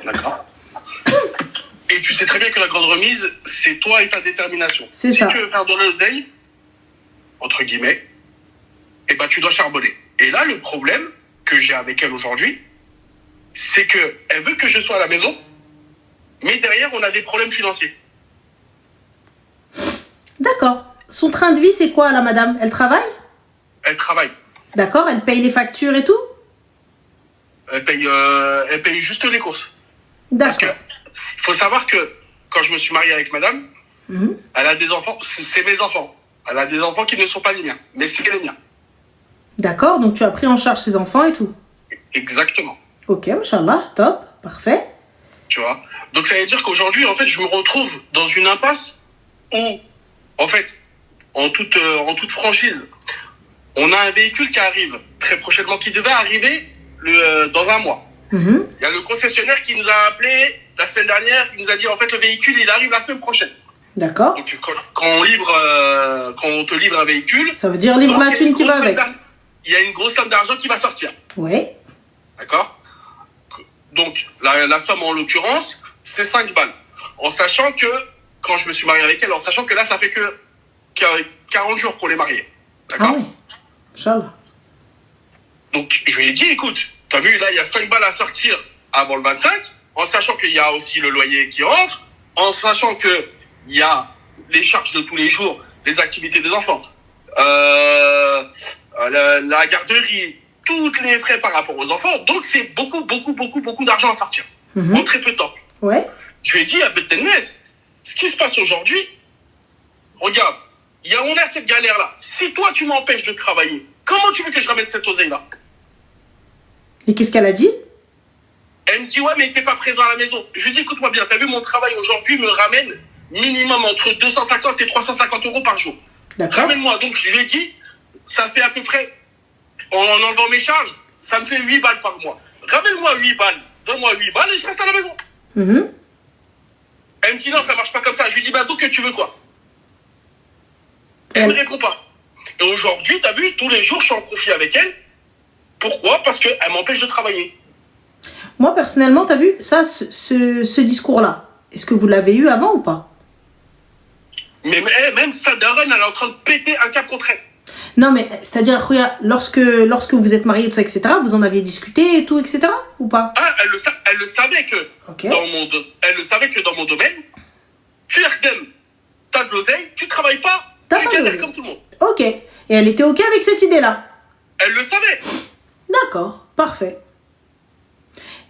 D'accord? Et tu sais très bien que la grande remise, c'est toi et ta détermination. C'est ça. Si tu veux faire de l'oseille, entre guillemets, eh ben, tu dois charbonner. Et là, le problème que j'ai avec elle aujourd'hui, c'est que elle veut que je sois à la maison, mais derrière, on a des problèmes financiers. D'accord. Son train de vie, c'est quoi, là, madame? Elle travaille? Elle travaille. D'accord, elle paye les factures et tout? Elle paye juste les courses. Parce que, D'accord. il faut savoir que, quand je me suis marié avec madame, elle a des enfants, c'est mes enfants. Elle a des enfants qui ne sont pas les miens, mais c'est les miens. D'accord, donc tu as pris en charge ses enfants et tout? Exactement. Ok, machallah, top, parfait. Tu vois? Donc ça veut dire qu'aujourd'hui, en fait, je me retrouve dans une impasse où, en fait, en toute franchise, on a un véhicule qui arrive très prochainement, qui devait arriver dans un mois. Il y a le concessionnaire qui nous a appelé la semaine dernière, qui nous a dit, en fait, le véhicule, il arrive la semaine prochaine. D'accord. Donc, quand on te livre un véhicule, Ça veut dire livre donc, la thune qui va avec. il y a une grosse somme d'argent qui va sortir. Ouais. D'accord? Donc, la somme en l'occurrence, c'est 5 balles. En sachant que, quand je me suis marié avec elle, en sachant que là, ça fait que 40 jours qu'on est mariés. D'accord? Ah oui. Inch'Allah. Donc, je lui ai dit, écoute, t'as vu, là, il y a 5 balles à sortir avant le 25, en sachant qu'il y a aussi le loyer qui rentre, en sachant qu'il y a les charges de tous les jours, les activités des enfants, la garderie, tous les frais par rapport aux enfants. Donc, c'est beaucoup d'argent à sortir. En très peu de temps. Ouais. Je lui ai dit à Bettenès, ce qui se passe aujourd'hui, regarde, on a cette galère-là. Si toi, tu m'empêches de travailler, comment tu veux que je ramène cette oseille-là? Et qu'est-ce qu'elle a dit? Elle me dit, ouais, mais t'es pas présent à la maison. Je lui dis, écoute-moi bien, t'as vu, mon travail aujourd'hui me ramène minimum entre 250 et 350 euros par jour. D'accord. Ramène-moi. Donc, je lui ai dit, ça fait à peu près, en enlevant mes charges, ça me fait 8 balles par mois. Ramène-moi 8 balles, donne-moi 8 balles et je reste à la maison. Elle me dit, non, ça marche pas comme ça. Je lui dis, bah, donc, tu veux quoi? Elle me répond pas. Et aujourd'hui, t'as vu, tous les jours, je suis en conflit avec elle. Pourquoi? Parce qu'elle m'empêche de travailler. Moi, personnellement, t'as vu, ça, ce discours-là, est-ce que vous l'avez eu avant ou pas? Mais même sa daronne, elle est en train de péter un câble contre elle. Non, mais c'est-à-dire, lorsque vous êtes mariés, tout ça, etc., vous en aviez discuté et tout, etc., ou pas? Ah, elle le savait que, okay. Elle le savait que dans mon domaine, tu t'as de l'oseille, tu travailles pas, tu galères comme tout le monde. Ok. Et elle était ok avec cette idée-là? Elle le savait. D'accord, parfait.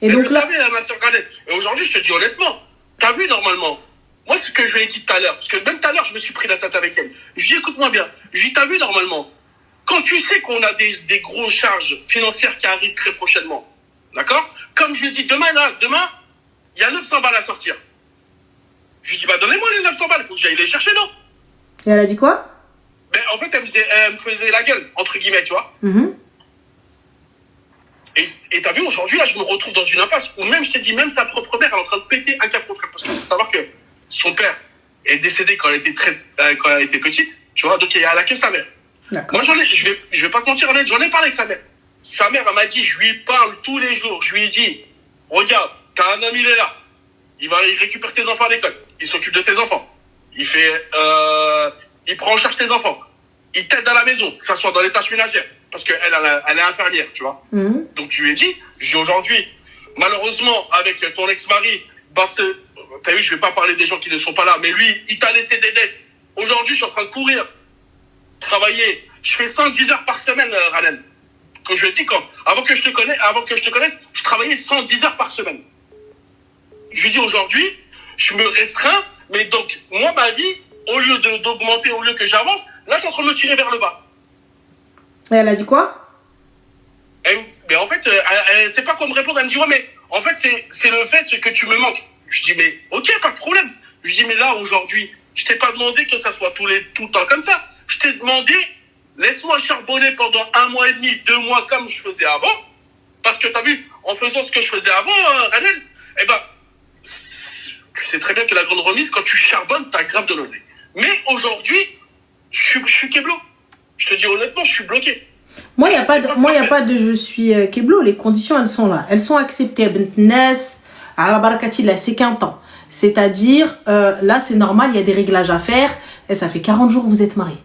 Et elle donc le savait, ma soeur Khaled. Et aujourd'hui, je te dis honnêtement, t'as vu normalement, moi, ce que je lui ai dit tout à l'heure, parce que même tout à l'heure, je me suis pris la tête avec elle. Je lui ai dit, écoute-moi bien. Je lui ai dit, t'as vu normalement, quand tu sais qu'on a des grosses charges financières qui arrivent très prochainement, d'accord? Comme je lui ai dit, demain, il y a 900 balles à sortir. Je lui ai dit, bah, donnez-moi les 900 balles, il faut que j'aille les chercher, non? Et elle a dit quoi? Ben, en fait, elle me faisait la gueule, entre guillemets, tu vois. Et t'as vu, aujourd'hui, là, je me retrouve dans une impasse où même, je t'ai dit, même sa propre mère, elle est en train de péter un câble contre elle. Parce qu'il faut savoir que son père est décédé quand elle était petite, tu vois, donc elle a que sa mère. Moi, je vais pas te mentir, j'en ai parlé avec sa mère. Sa mère, elle m'a dit, je lui parle tous les jours, je lui ai dit, regarde, t'as un ami, il est là. Il récupère tes enfants à l'école. Il s'occupe de tes enfants. Il prend en charge tes enfants. Il t'aide à la maison, que ça soit dans les tâches ménagères. Parce qu'elle est infirmière, tu vois. Donc, je lui ai dit, aujourd'hui, malheureusement, avec ton ex-mari, t'as vu, je vais pas parler des gens qui ne sont pas là, mais lui, il t'a laissé des dettes. Aujourd'hui, je suis en train de courir, travailler. Je fais 110 heures par semaine, Ranen. Quand je lui ai dit, avant que je te connaisse, je travaillais 110 heures par semaine. Je lui dis, aujourd'hui, je me restreins, mais donc, moi, ma vie, au lieu d'augmenter, au lieu que j'avance, là, je suis en train de me tirer vers le bas. Et elle a dit quoi? Mais en fait, elle sait pas quoi me répondre. Elle me dit, ouais, mais en fait, c'est le fait que tu me manques. Je dis, mais ok, pas de problème. Je dis, mais là, aujourd'hui, je t'ai pas demandé que ça soit tout le temps comme ça. Je t'ai demandé, laisse-moi charbonner pendant 1 mois et demi, 2 mois, comme je faisais avant. Parce que t'as vu, en faisant ce que je faisais avant, Ranel, eh ben, tu sais très bien que la grande remise, quand tu charbonnes, t'as grave de l'oseille. Mais aujourd'hui, je suis keblo. Je te dis honnêtement, je suis bloqué. Moi, il n'y a pas de je suis keblo. Les conditions, elles sont là. Elles sont acceptées. C'est qu'un temps. C'est-à-dire, là, c'est normal, il y a des réglages à faire. Et ça fait 40 jours que vous êtes mariés.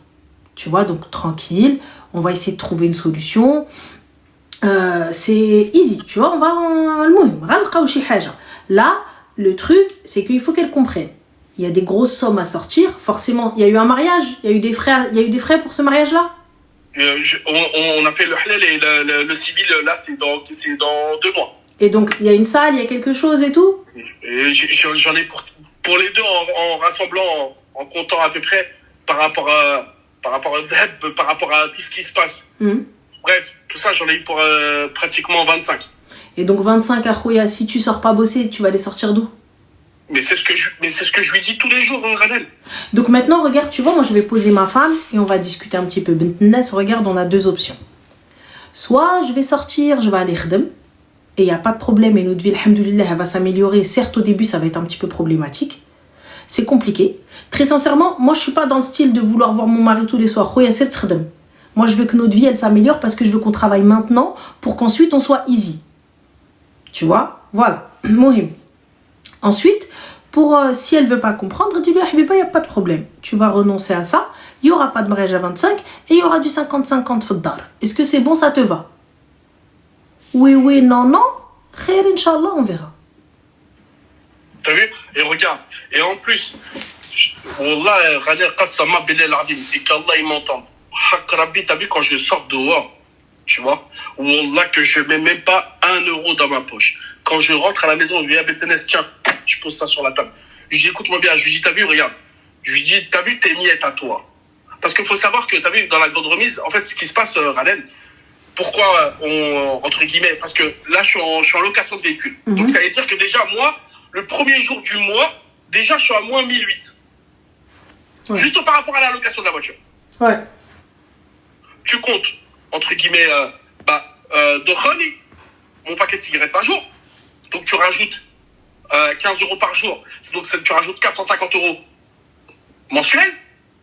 Tu vois, donc tranquille. On va essayer de trouver une solution. C'est easy. Tu vois, là, le truc, c'est qu'il faut qu'elle comprenne. Il y a des grosses sommes à sortir. Forcément, il y a eu un mariage. Il y a eu des frais pour ce mariage-là. On a fait le halal et le civil, là, c'est dans 2 mois. Et donc, il y a une salle, il y a quelque chose et tout? Et j'en ai pour les deux en rassemblant, en comptant à peu près par rapport à tout ce qui se passe. Bref, tout ça, j'en ai eu pour pratiquement 25. Et donc, 25 à Khouya, si tu sors pas bosser, tu vas les sortir d'où? Mais c'est ce que je lui dis tous les jours, Ranel. Donc maintenant, regarde, tu vois, moi je vais poser ma femme et on va discuter un petit peu. Regarde, on a 2 options. Soit je vais sortir, je vais aller khdem, et il n'y a pas de problème, et notre vie, alhamdoulilah, elle va s'améliorer. Certes, au début, ça va être un petit peu problématique. c'est compliqué. Très sincèrement, moi je suis pas dans le style de vouloir voir mon mari tous les soirs. Moi je veux que notre vie elle s'améliore parce que je veux qu'on travaille maintenant pour qu'ensuite on soit easy. Tu vois? Voilà. Mohim. Ensuite, si elle veut pas comprendre, dis-lui, il n'y a pas de problème. Tu vas renoncer à ça. Il n'y aura pas de mariage à 25 et il y aura du 50-50 faddar. Est-ce que c'est bon, ça te va? Oui, non. Khair, Inch'Allah, on verra. T'as vu? Et regarde. Et en plus, Wallah, Ghadir Qassama Bilal Adim, et qu'Allah il m'entende. Hak Rabbi, t'as vu quand je sors dehors, tu vois? Wallah, que je mets même pas 1 euro dans ma poche. Quand je rentre à la maison, je lui dis à Betenes, tiens, je pose ça sur la table. Je lui dis, écoute-moi bien, je lui dis, t'as vu, regarde. Je lui dis, t'as vu tes miettes à toi? Parce qu'il faut savoir que, t'as vu, dans la grande remise, en fait, ce qui se passe, Raden, pourquoi entre guillemets, parce que là, je suis en location de véhicule. Donc, ça veut dire que déjà, moi, le premier jour du mois, déjà, je suis à moins 1008. Ouais. Juste par rapport à la location de la voiture. Ouais. Tu comptes, entre guillemets, de Khani, mon paquet de cigarettes par jour. Donc, tu rajoutes 15 euros par jour. Donc, tu rajoutes 450 euros mensuels.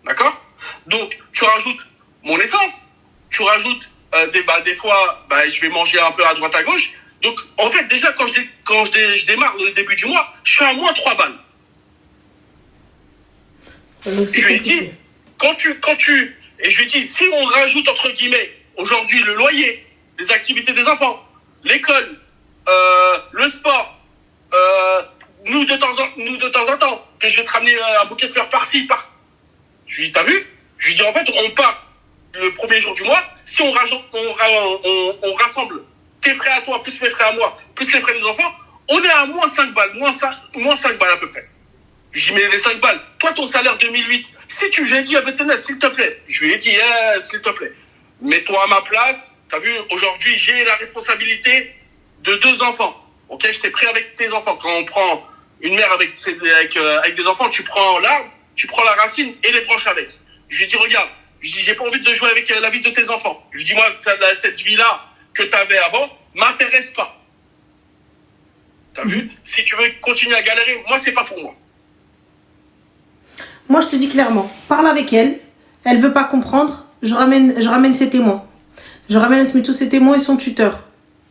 D'accord? Donc, tu rajoutes mon essence. Tu rajoutes des fois, je vais manger un peu à droite à gauche. Donc, en fait, déjà, quand je démarre le début du mois, je suis à moins 3 balles. Je lui ai dit, et je lui ai dit, si on rajoute, entre guillemets, aujourd'hui, le loyer, les activités des enfants, l'école, le sport, nous de temps en temps, que je vais te ramener un bouquet de fleurs par-ci, Je lui ai dit, t'as vu? Je lui ai dit, en fait, on part le premier jour du mois, si on rassemble tes frais à toi, plus mes frais à moi, plus les frais des enfants, on est à moins 5 balles, moins 5 balles à peu près. Je lui ai dit, mais les 5 balles, toi, ton salaire 2008, si tu lui as dit à Betenes, s'il te plaît, je lui ai dit, s'il te plaît, mets-toi à ma place, t'as vu, aujourd'hui, j'ai la responsabilité de 2 enfants, ok, j'étais prêt avec tes enfants, quand on prend une mère avec des enfants, tu prends l'arbre, tu prends la racine et les branches avec. Je lui ai dit, regarde, j'ai pas envie de jouer avec la vie de tes enfants. Je lui ai dit, moi, cette vie-là que tu avais avant m'intéresse pas. T'as vu? Si tu veux continuer à galérer, moi, c'est pas pour moi. Moi, je te dis clairement, parle avec elle. Elle veut pas comprendre. Je ramène ses témoins. Je ramène tous ses témoins et son tuteur.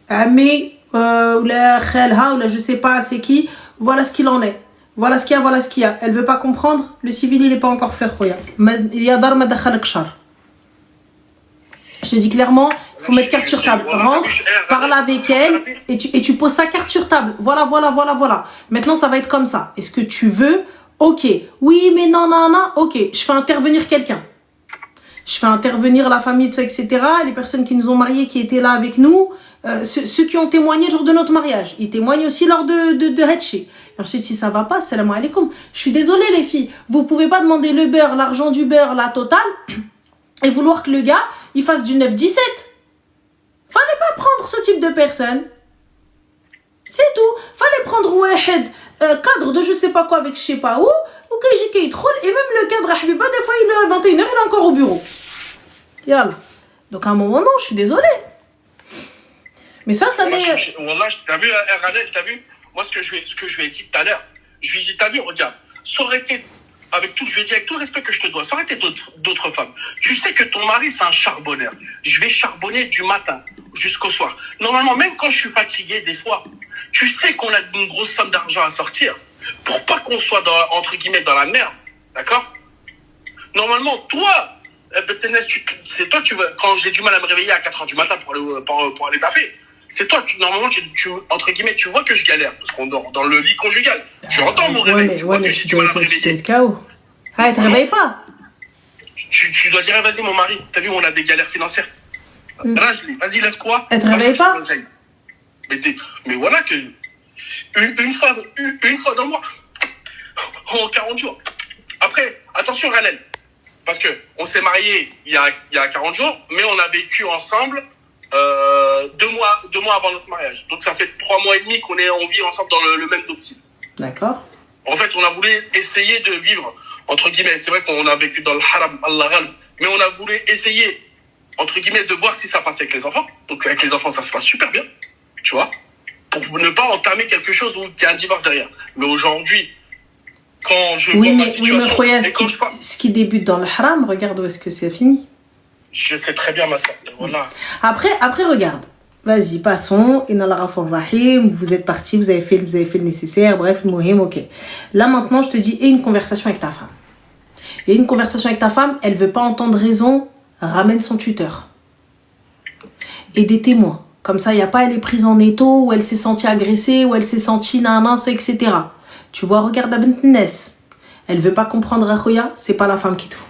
Mais, ou la khalha, ou la je sais pas c'est qui, voilà ce qu'il en est. Voilà ce qu'il y a. Elle veut pas comprendre. Le civil, il est pas encore fait. Je te dis clairement, il faut mettre carte sur table. Rentre, parle avec elle et tu poses sa carte sur table. Voilà. Maintenant, ça va être comme ça. Est-ce que tu veux? Ok. Oui, mais non. Ok. Je fais intervenir quelqu'un. Je fais intervenir la famille, tout ça, etc. Les personnes qui nous ont mariés, qui étaient là avec nous. Ceux qui ont témoigné le jour de notre mariage. Ils témoignent aussi lors de Hetchi. Ensuite, si ça va pas, salam alaikum. Je suis désolée, les filles. Vous pouvez pas demander le beurre, l'argent du beurre, la totale, et vouloir que le gars, il fasse du 9-17. Fallait pas prendre ce type de personne. C'est tout. Fallait prendre cadre de je sais pas quoi avec je sais pas où, ou que j'ai qui troll, et même le cadre, Habiba, des fois, il est à 21h, il est encore au bureau. Yallah. Donc, à un moment, non, je suis désolée. Mais ça m'est... Wallah, t'as vu, Radel, t'as vu? Moi, ce que je lui ai dit tout à l'heure, je lui ai dit, t'as vu, regarde, ça aurait été, je lui ai dit, avec tout le respect que je te dois, ça aurait été d'autres femmes. Tu sais que ton mari, c'est un charbonneur. Je vais charbonner du matin jusqu'au soir. Normalement, même quand je suis fatigué, des fois, tu sais qu'on a une grosse somme d'argent à sortir pour pas qu'on soit, entre guillemets, dans la merde. D'accord? Normalement, toi, Betenes, c'est toi, quand j'ai du mal à me réveiller à 4h du matin pour aller taffer, c'est toi, normalement, entre guillemets, tu vois que je galère, parce qu'on dort dans le lit conjugal. Je entends mon réveil, tu vois que j'ai du mal à me réveiller. Tu dois être KO. Ah, te réveilles pas. Tu dois dire, vas-y, mon mari, t'as vu, on a des galères financières. Rajli, vas-y, lève-toi. Elle te réveille pas. Mais voilà que, une fois dans le mois, en 40 jours. Après, attention, Ralen, parce qu'on s'est mariés il y a 40 jours, mais on a vécu ensemble 2 mois avant notre mariage. Donc ça fait 3 mois et demi qu'on vit ensemble dans le même domicile. D'accord. En fait, on a voulu essayer de vivre, entre guillemets, c'est vrai qu'on a vécu dans le haram, Allah, mais on a voulu essayer, entre guillemets, de voir si ça passait avec les enfants. Donc avec les enfants, ça se passe super bien, tu vois, pour ne pas entamer quelque chose où il y a un divorce derrière. Mais aujourd'hui, quand je Oui, vois ma mais situation. Khoya, Et quand je parle, ce qui débute dans le haram, regarde où est-ce que c'est fini. je sais très bien, ma soeur. Voilà. Après, regarde. Vas-y, passons. Inna Ghafur Rahim. Vous êtes parti, vous avez fait le nécessaire. Bref, le mohim, ok. Là, maintenant, je te dis, aie une conversation avec ta femme. Et une conversation avec ta femme, elle veut pas entendre raison, ramène son tuteur. Et des témoins. Comme ça, il n'y a pas elle est prise en étau, ou elle s'est sentie agressée, ou elle s'est sentie nanana, etc. Tu vois, regarde Abent Ness. Elle veut pas comprendre Akhoya, c'est pas la femme qu'il te faut.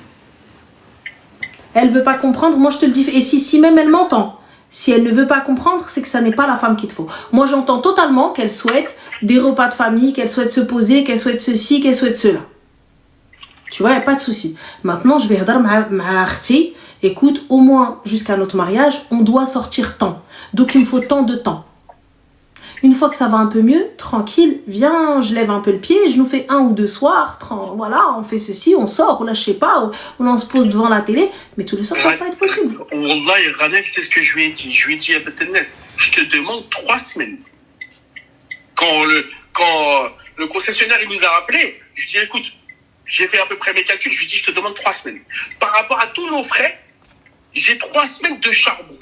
Elle veut pas comprendre, moi je te le dis. Et si même elle m'entend, si elle ne veut pas comprendre, c'est que ça n'est pas la femme qu'il te faut. Moi j'entends totalement qu'elle souhaite des repas de famille, qu'elle souhaite se poser, qu'elle souhaite ceci, qu'elle souhaite cela. Tu vois, il n'y a pas de souci. Maintenant, je vais dire à Arti, écoute, au moins jusqu'à notre mariage, on doit sortir tant. Donc il me faut tant de temps. Une fois que ça va un peu mieux, tranquille, viens, je lève un peu le pied, je nous fais 1 ou 2 soirs, voilà, on fait ceci, on sort, ou là je sais pas, ou on se pose devant la télé, mais tous les soirs ça va pas être possible. Wallah, Ranel, c'est ce que je lui ai dit. Je lui ai dit à Betennes, je te demande 3 semaines. Quand le concessionnaire il nous a rappelé, je lui ai dit écoute, j'ai fait à peu près mes calculs, je lui ai dit je te demande 3 semaines. Par rapport à tous nos frais, j'ai 3 semaines de charbon.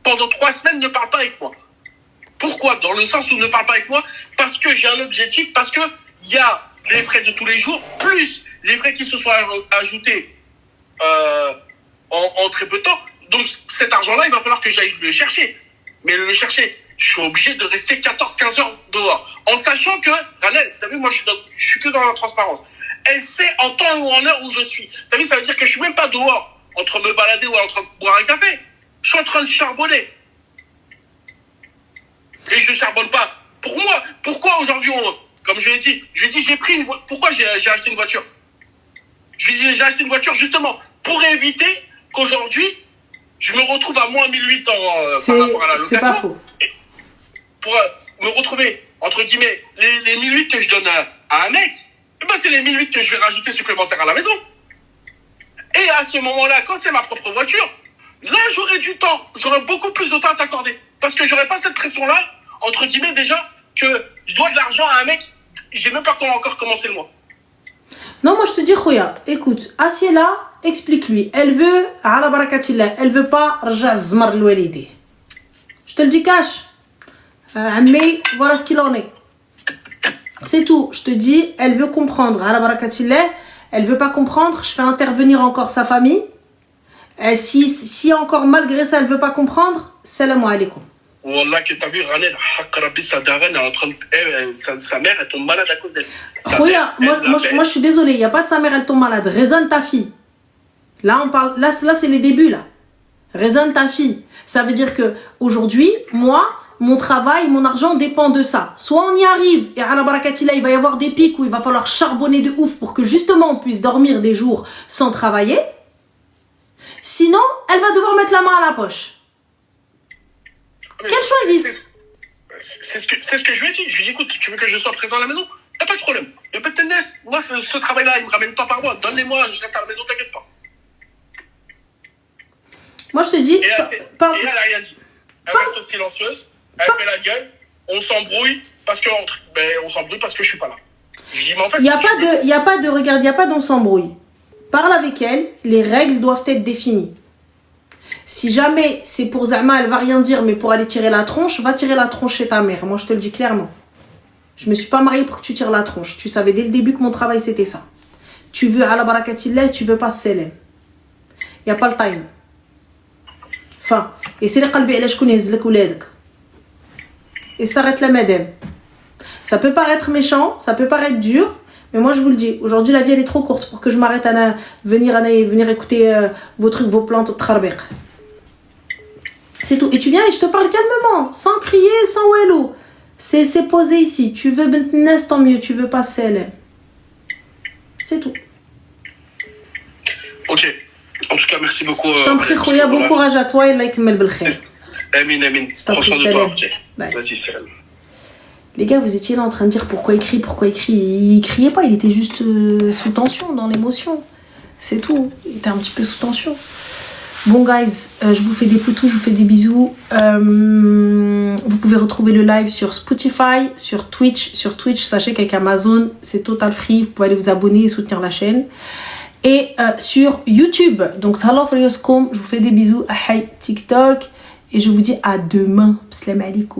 Pendant 3 semaines, ne parle pas avec moi. Pourquoi? Dans le sens où ne parle pas avec moi, parce que j'ai un objectif, parce que il y a les frais de tous les jours, plus les frais qui se sont ajoutés en très peu de temps. Donc cet argent-là, il va falloir que j'aille le chercher. Mais le chercher, je suis obligé de rester 14-15 heures dehors. En sachant que, Ranel, t'as vu, moi je suis que dans la transparence. Elle sait en temps ou en heure où je suis. T'as vu, ça veut dire que je suis même pas dehors, en train de me balader ou en train de boire un café. Je suis en train de charbonner. Et je charbonne pas. Pour moi, pourquoi aujourd'hui, comme je l'ai dit, j'ai pris une voiture. Pourquoi j'ai acheté une voiture? J'ai acheté une voiture justement pour éviter qu'aujourd'hui, je me retrouve à moins 1008 par rapport à la location. C'est pas faux. Pour me retrouver, entre guillemets, les 1008 que je donne à un mec, eh ben c'est les 1008 que je vais rajouter supplémentaires à la maison. Et à ce moment-là, quand c'est ma propre voiture, là, j'aurai du temps. J'aurai beaucoup plus de temps à t'accorder. Parce que j'aurai pas cette pression-là, entre guillemets, déjà, que je dois de l'argent à un mec, j'ai même pas encore commencé le mois. Non, moi je te dis, Khoya, écoute, assieds-la, explique-lui. Elle veut, ala barakatillah, elle veut pas rjazmar l'ouelidi. Je te le dis cash. Mais voilà ce qu'il en est. C'est tout. Je te dis, elle veut comprendre. Ala barakatillah, elle veut pas comprendre. Je fais intervenir encore sa famille. Si encore malgré ça, elle veut pas comprendre, salam alaikum. Wallah, que t'as vu, Ranel, sa daronne est en train de. Sa mère, elle tombe malade à cause d'elle. Khoya, moi je suis désolée, il n'y a pas de sa mère, elle tombe malade. Raisonne ta fille. Là, on parle. Là c'est les débuts, là. Raisonne ta fille. Ça veut dire que aujourd'hui, moi, mon travail, mon argent dépend de ça. Soit on y arrive, et à la barakatilla, il va y avoir des pics où il va falloir charbonner de ouf pour que justement on puisse dormir des jours sans travailler. Sinon, elle va devoir mettre la main à la poche. Qu'elle choisisse. C'est ce que je lui ai dit. Je lui ai dit, écoute, tu veux que je sois présent à la maison? Il n'y a pas de problème. Il n'y a pas de tendance. Moi, ce travail-là, il ne me ramène pas par mois. Donne-les-moi, je reste à la maison, t'inquiète pas. Moi, je te dis... Et elle n'a rien dit. Elle reste silencieuse. Elle fait la gueule. On s'embrouille parce que je ne suis pas là. Je dis, mais en fait... Il n'y a pas de... Regarde, il n'y a pas d'on s'embrouille. Parle avec elle. Les règles doivent être définies. Si jamais c'est pour Zama, elle va rien dire, mais pour aller tirer la tronche, va tirer la tronche chez ta mère. Moi, je te le dis clairement. Je me suis pas mariée pour que tu tires la tronche. Tu savais dès le début que mon travail, c'était ça. Tu veux à la barakatillah, tu veux pas selem. Il n'y a pas le time. Enfin, et c'est les qalbi, je connais les ouledak. Et s'arrête la madame. Ça peut paraître méchant, ça peut paraître dur, mais moi, je vous le dis, aujourd'hui, la vie, elle est trop courte pour que je m'arrête à venir écouter vos trucs, vos plantes, trarbeq. C'est tout. Et tu viens et je te parle calmement, sans crier, sans wello. C'est posé ici. Tu veux bentnes, tant mieux. Tu veux pas celle. C'est tout. Ok. En tout cas, merci beaucoup. Je t'en prie, Khoya, bon courage à toi et like mel belkhair. Amin, amin. Prends soin de toi, vas-y, salam. Les gars, vous étiez là en train de dire pourquoi il crie. Il criait pas, il était juste sous tension, dans l'émotion. C'est tout. Il était un petit peu sous tension. Bon guys, je vous fais des poutous, je vous fais des bisous. Vous pouvez retrouver le live sur Spotify, sur Twitch. Sur Twitch, sachez qu'avec Amazon, c'est total free. Vous pouvez aller vous abonner et soutenir la chaîne. Et sur YouTube. Donc, salam alaikum, je vous fais des bisous. Ahay TikTok. Et je vous dis à demain. Salam alaikum.